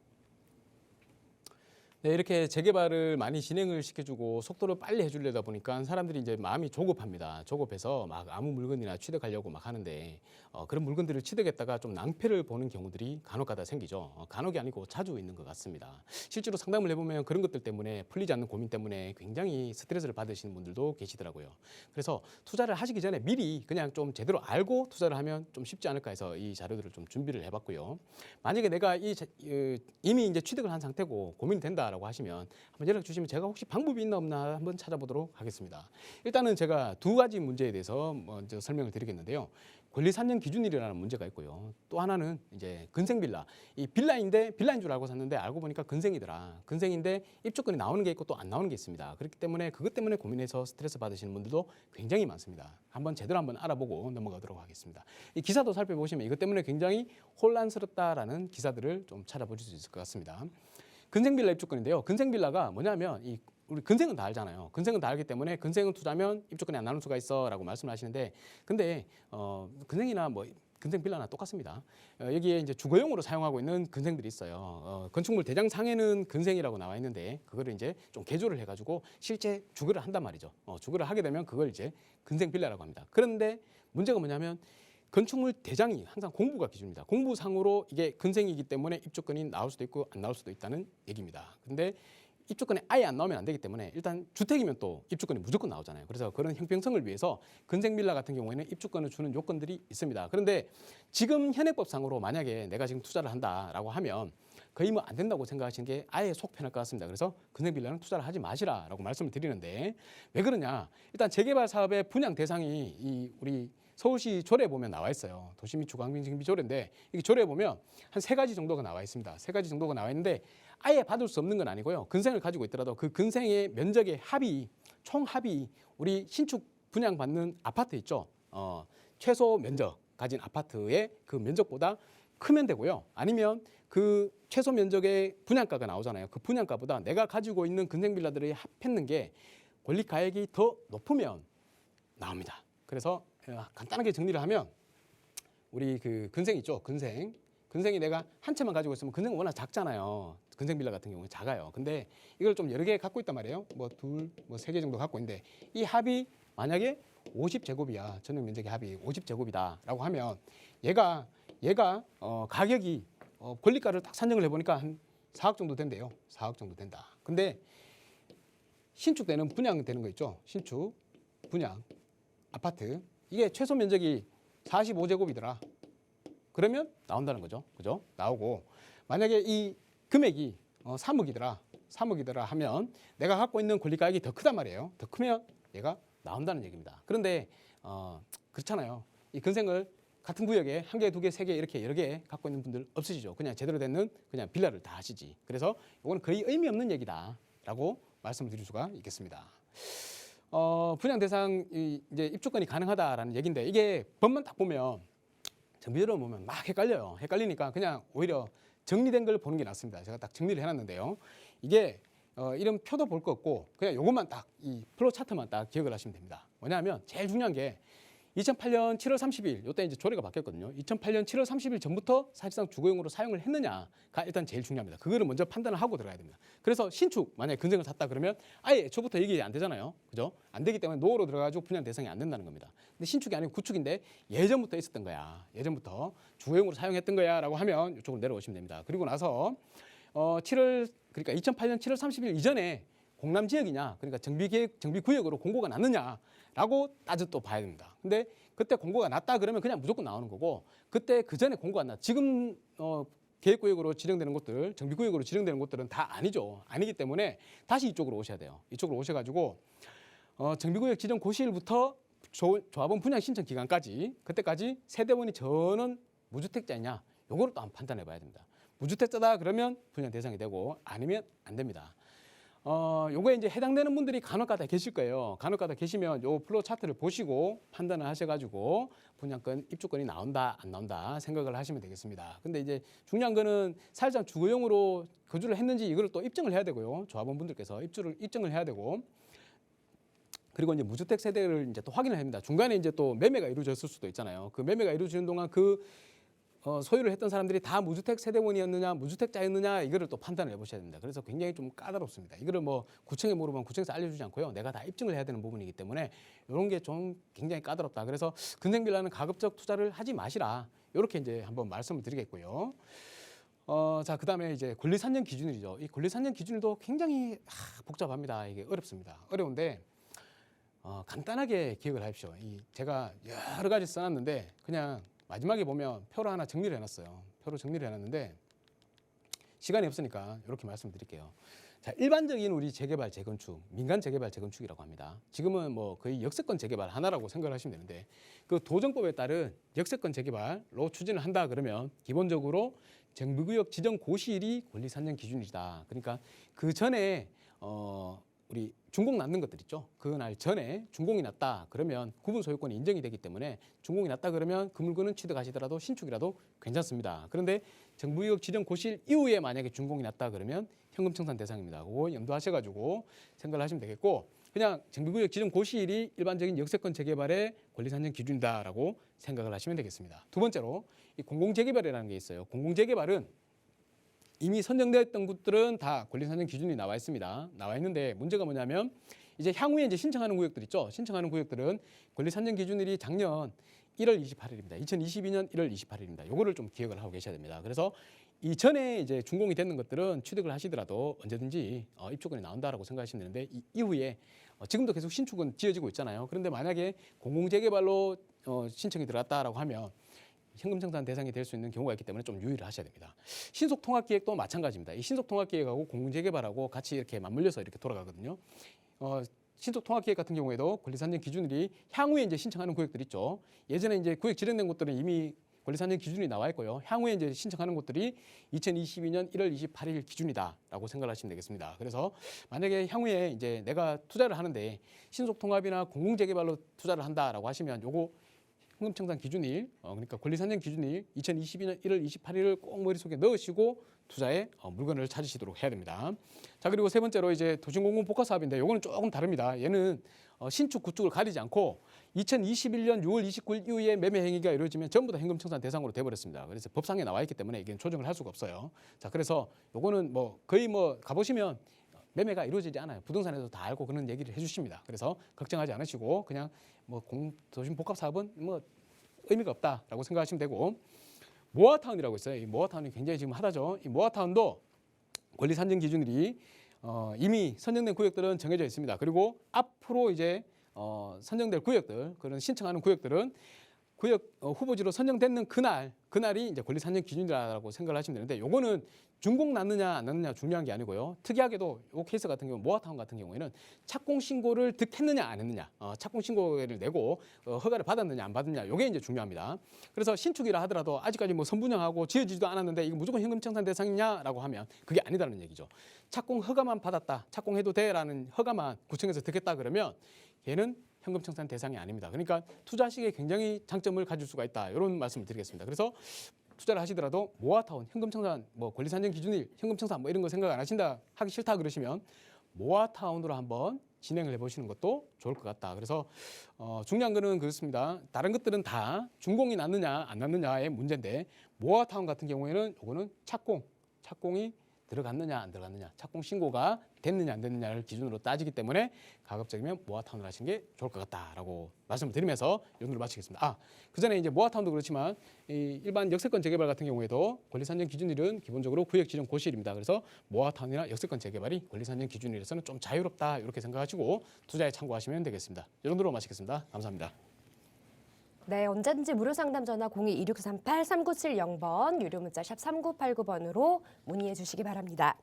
네, 이렇게 재개발을 많이 진행을 시켜주고 속도를 빨리 해주려다 보니까 사람들이 이제 마음이 조급합니다. 조급해서 막 아무 물건이나 취득하려고 막 하는데 그런 물건들을 취득했다가 좀 낭패를 보는 경우들이 간혹가다 생기죠. 간혹이 아니고 자주 있는 것 같습니다. 실제로 상담을 해보면 그런 것들 때문에 풀리지 않는 고민 때문에 굉장히 스트레스를 받으시는 분들도 계시더라고요. 그래서 투자를 하시기 전에 미리 그냥 좀 제대로 알고 투자를 하면 좀 쉽지 않을까 해서 이 자료들을 좀 준비를 해봤고요. 만약에 내가 이미 이제 취득을 한 상태고 고민이 된다라고 하시면 한번 연락 주시면 제가 혹시 방법이 있나 없나 한번 찾아보도록 하겠습니다. 일단은 제가 두 가지 문제에 대해서 먼저 설명을 드리겠는데요. 권리산정 기준일이라는 문제가 있고요. 또 하나는 이제 근생빌라. 이 빌라인데 빌라인 줄 알고 샀는데 알고 보니까 근생이더라. 근생인데 입주권이 나오는 게 있고 또 안 나오는 게 있습니다. 그렇기 때문에 그것 때문에 고민해서 스트레스 받으시는 분들도 굉장히 많습니다. 한번 제대로 한번 알아보고 넘어가도록 하겠습니다. 이 기사도 살펴보시면 이것 때문에 굉장히 혼란스럽다라는 기사들을 좀 찾아보실 수 있을 것 같습니다. 근생빌라 입주권인데요. 근생빌라가 뭐냐면 우리 근생은 다 알잖아요. 근생은 다 알기 때문에 근생은 투자하면 입주권이 안 나올 수가 있어라고 말씀을 하시는데 근데 근생이나 뭐 근생 빌라나 똑같습니다. 여기에 이제 주거용으로 사용하고 있는 근생들이 있어요. 건축물 대장상에는 근생이라고 나와 있는데 그거를 이제 좀 개조를 해가지고 실제 주거를 한단 말이죠. 주거를 하게 되면 그걸 이제 근생 빌라라고 합니다. 그런데 문제가 뭐냐면 건축물 대장이 항상 공부가 기준입니다. 공부상으로 이게 근생이기 때문에 입주권이 나올 수도 있고 안 나올 수도 있다는 얘기입니다. 근데 입주권이 아예 안 나오면 안 되기 때문에 일단 주택이면 또 입주권이 무조건 나오잖아요. 그래서 그런 형평성을 위해서 근생빌라 같은 경우에는 입주권을 주는 요건들이 있습니다. 그런데 지금 현행법상으로 만약에 내가 지금 투자를 한다라고 하면 거의 뭐 안 된다고 생각하시는 게 아예 속 편할 것 같습니다. 그래서 근생빌라는 투자를 하지 마시라라고 말씀을 드리는데 왜 그러냐? 일단 재개발 사업의 분양 대상이 우리 서울시 조례에 보면 나와 있어요. 도시 및 주거환경정비 조례인데 이게 조례에 보면 한 3가지 정도가 나와 있습니다. 3가지 정도가 나와 있는데 아예 받을 수 없는 건 아니고요. 근생을 가지고 있더라도 그 근생의 면적의 합이 총 합이 우리 신축 분양받는 아파트 있죠. 최소 면적 가진 아파트의 그 면적보다 크면 되고요. 아니면 그 최소 면적의 분양가가 나오잖아요. 그 분양가보다 내가 가지고 있는 근생 빌라들이 합했는 게 권리가액이 더 높으면 나옵니다. 그래서 간단하게 정리를 하면 우리 그 근생 있죠. 근생이 내가 한 채만 가지고 있으면 근생은 워낙 작잖아요. 근생 빌라 같은 경우는 작아요. 근데 이걸 좀 여러 개 갖고 있단 말이에요. 뭐 3개 정도 갖고 있는데 이 합이 만약에 50제곱이야. 전용 면적의 합이 50제곱이다라고 하면 얘가 가격이 권리가를 딱 산정을 해보니까 한 4억 정도 된대요. 4억 정도 된다. 근데 신축되는 분양되는 거 있죠. 신축 분양 아파트 이게 최소 면적이 45제곱이더라. 그러면 나온다는 거죠. 그죠? 나오고 만약에 이 금액이 3억이더라 하면 내가 갖고 있는 권리가액이 더 크단 말이에요. 더 크면 얘가 나온다는 얘기입니다. 그런데 그렇잖아요. 이 근생을 같은 구역에 1개, 2개, 3개 이렇게 여러 개 갖고 있는 분들 없으시죠. 그냥 제대로 되는 그냥 빌라를 다 하시지. 그래서 이거는 거의 의미 없는 얘기다라고 말씀을 드릴 수가 있겠습니다. 분양 대상 이제 입주권이 가능하다라는 얘기인데 이게 법만 딱 보면 정비대로 보면 막 헷갈려요. 헷갈리니까 그냥 오히려 정리된 걸 보는 게 낫습니다. 제가 딱 정리를 해놨는데요. 이게 이런 표도 볼 거 없고 그냥 요것만 딱 이 플로우 차트만 딱 기억을 하시면 됩니다. 뭐냐면 제일 중요한 게 2008년 7월 30일 이때 이제 조례가 바뀌었거든요. 2008년 7월 30일 전부터 사실상 주거용으로 사용을 했느냐가 일단 제일 중요합니다. 그거를 먼저 판단을 하고 들어가야 됩니다. 그래서 신축 만약에 근생을 샀다 그러면 아예 애초부터 이게 안 되잖아요. 그죠? 안 되기 때문에 노후로 들어가지고 분양 대상이 안 된다는 겁니다. 근데 신축이 아니고 구축인데 예전부터 있었던 거야. 예전부터 주거용으로 사용했던 거야라고 하면 이쪽으로 내려오시면 됩니다. 그리고 나서 7월 그러니까 2008년 7월 30일 이전에 공남 지역이냐 그러니까 정비구역으로 공고가 났느냐라고 따져 또 봐야 됩니다. 근데 그때 공고가 났다 그러면 그냥 무조건 나오는 거고 그때 그 전에 공고가 안 났 지금 계획구역으로 지정되는 곳들 정비구역으로 지정되는 곳들은 다 아니죠. 아니기 때문에 다시 이쪽으로 오셔야 돼요. 이쪽으로 오셔가지고 정비구역 지정 고시일부터 조합원 분양 신청 기간까지 그때까지 세대원이 전원 무주택자냐 요거를 또 한번 판단해 봐야 됩니다. 무주택자다 그러면 분양 대상이 되고 아니면 안 됩니다. 요거에 이제 해당되는 분들이 간혹가다 계실 거예요. 간혹가다 계시면 요 플로우 차트를 보시고 판단을 하셔가지고 분양권, 입주권이 나온다, 안 나온다 생각을 하시면 되겠습니다. 근데 이제 중요한 거는 사실상 주거용으로 거주를 했는지 이걸 또 입증을 해야 되고요. 조합원분들께서 입증을 해야 되고, 그리고 이제 무주택 세대를 이제 또 확인을 합니다. 중간에 이제 또 매매가 이루어졌을 수도 있잖아요. 그 매매가 이루어지는 동안 소유를 했던 사람들이 다 무주택 세대원이었느냐, 무주택자였느냐 이거를 또 판단을 해보셔야 됩니다. 그래서 굉장히 좀 까다롭습니다. 이거를 뭐 구청에 물어보면 구청에서 알려주지 않고요. 내가 다 입증을 해야 되는 부분이기 때문에 이런 게 좀 굉장히 까다롭다. 그래서 근생빌라는 가급적 투자를 하지 마시라. 이렇게 이제 한번 말씀을 드리겠고요. 자, 그다음에 이제 권리산정 기준일이죠. 이 권리산정 기준일도 굉장히 복잡합니다. 이게 어렵습니다. 어려운데 간단하게 기억을 하십시오. 제가 여러 가지 써놨는데 그냥 마지막에 보면 표로 하나 정리를 해놨어요. 표로 정리를 해놨는데 시간이 없으니까 이렇게 말씀드릴게요. 자, 일반적인 우리 재개발, 재건축, 민간 재개발, 재건축이라고 합니다. 지금은 뭐 거의 역세권 재개발 하나라고 생각을 하시면 되는데 그 도정법에 따른 역세권 재개발로 추진을 한다 그러면 기본적으로 정비구역 지정 고시일이 권리산정 기준이다. 그러니까 그 전에 우리 준공 났는 것들 있죠. 그날 전에 준공이 났다 그러면 구분 소유권이 인정이 되기 때문에 준공이 났다 그러면 그 물건은 취득하시더라도 신축이라도 괜찮습니다. 그런데 정부구역 지정 고시일 이후에 만약에 준공이 났다 그러면 현금 청산 대상입니다. 그거 염두하셔가지고 생각을 하시면 되겠고, 그냥 정부구역 지정 고시일이 일반적인 역세권 재개발의 권리산정 기준이다라고 생각을 하시면 되겠습니다. 두 번째로 이 공공재개발이라는 게 있어요. 공공재개발은 이미 선정되었던 곳들은 다 권리산정 기준이 나와 있습니다. 나와 있는데 문제가 뭐냐면 이제 향후에 이제 신청하는 구역들 있죠. 신청하는 구역들은 권리산정 기준일이 작년 1월 28일입니다. 2022년 1월 28일입니다. 요거를 좀 기억을 하고 계셔야 됩니다. 그래서 이전에 이제 준공이 되는 것들은 취득을 하시더라도 언제든지 입주권이 나온다라고 생각하시면 되는데 이후에 지금도 계속 신축은 지어지고 있잖아요. 그런데 만약에 공공재개발로 신청이 들어갔다라고 하면 현금 청산 대상이 될 수 있는 경우가 있기 때문에 좀 유의를 하셔야 됩니다. 신속통합기획도 마찬가지입니다. 이 신속통합기획하고 공공재개발하고 같이 이렇게 맞물려서 이렇게 돌아가거든요. 신속통합기획 같은 경우에도 권리산정 기준일이 향후에 이제 신청하는 구역들 있죠. 예전에 이제 구역 지정된 곳들은 이미 권리산정 기준이 나와 있고요. 향후에 이제 신청하는 곳들이 2022년 1월 28일 기준이다라고 생각을 하시면 되겠습니다. 그래서 만약에 향후에 이제 내가 투자를 하는데 신속통합이나 공공재개발로 투자를 한다라고 하시면 요거 현금 청산 기준일, 그러니까 권리산정 기준일 2022년 1월 28일을 꼭 머릿속에 넣으시고 투자에 물건을 찾으시도록 해야 됩니다. 자, 그리고 세 번째로 이제 도심공공 복합 사업인데 요거는 조금 다릅니다. 얘는 신축, 구축을 가리지 않고 2021년 6월 29일 이후에 매매 행위가 이루어지면 전부 다 현금 청산 대상으로 돼버렸습니다. 그래서 법상에 나와 있기 때문에 이게 조정을 할 수가 없어요. 자, 그래서 요거는 뭐 거의 뭐 가보시면 매매가 이루어지지 않아요. 부동산에서 다 알고 그런 얘기를 해주십니다. 그래서 걱정하지 않으시고 그냥 뭐 도심 복합 사업은 뭐 의미가 없다라고 생각하시면 되고, 모아타운이라고 있어요. 이 모아타운이 굉장히 지금 핫하죠. 이 모아타운도 권리 산정 기준일이 이미 선정된 구역들은 정해져 있습니다. 그리고 앞으로 이제 선정될 구역들, 그런 신청하는 구역들은 구역 후보지로 선정되는 그날이 이제 권리 산정 기준이라고 생각을 하시면 되는데, 요거는 준공 났느냐 안 났느냐 중요한 게 아니고요. 특이하게도 이 케이스 같은 경우 모아타운 같은 경우에는 착공 신고를 득했느냐 안 했느냐, 착공 신고를 내고 허가를 받았느냐 안 받았느냐, 요게 이제 중요합니다. 그래서 신축이라 하더라도 아직까지 뭐 선분양하고 지어지지도 않았는데 이거 무조건 현금 청산 대상이냐라고 하면 그게 아니다는 얘기죠. 착공 허가만 받았다, 착공해도 돼라는 허가만 구청에서 득했다 그러면 얘는 현금 청산 대상이 아닙니다. 그러니까 투자 시기에 굉장히 장점을 가질 수가 있다, 이런 말씀을 드리겠습니다. 그래서 투자를 하시더라도 모아타운, 현금 청산, 뭐 권리산정 기준일, 현금 청산 뭐 이런 거 생각 안 하신다, 하기 싫다 그러시면 모아타운으로 한번 진행을 해보시는 것도 좋을 것 같다. 그래서 중요한 거는 그렇습니다. 다른 것들은 다 준공이 났느냐 안 났느냐의 문제인데, 모아타운 같은 경우에는 이거는 착공이 들어갔느냐 안 들어갔느냐, 착공 신고가 됐느냐 안 됐느냐를 기준으로 따지기 때문에 가급적이면 모아타운을 하시는 게 좋을 것 같다라고 말씀을 드리면서 연구를 마치겠습니다. 그 전에 이제 모아타운도 그렇지만 일반 역세권 재개발 같은 경우에도 권리산정 기준일은 기본적으로 구역 지정 고시일입니다. 그래서 모아타운이나 역세권 재개발이 권리산정 기준일에서는 좀 자유롭다, 이렇게 생각하시고 투자에 참고하시면 되겠습니다. 이 정도로 마치겠습니다. 감사합니다. 네, 언제든지 무료 상담 전화 02-2638-3970번, 유료 문자 샵 3989번으로 문의해 주시기 바랍니다.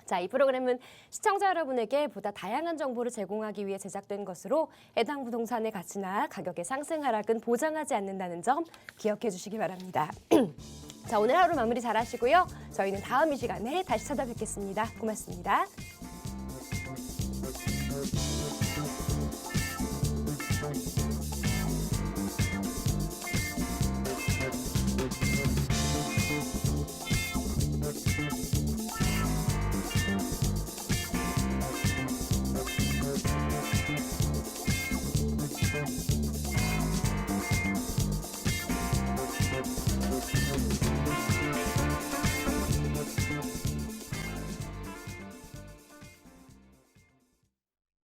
자, 이 프로그램은 시청자 여러분에게 보다 다양한 정보를 제공하기 위해 제작된 것으로 해당 부동산의 가치나 가격의 상승 하락은 보장하지 않는다는 점 기억해 주시기 바랍니다. 자, 오늘 하루 마무리 잘 하시고요. 저희는 다음 이 시간에 다시 찾아뵙겠습니다. 고맙습니다.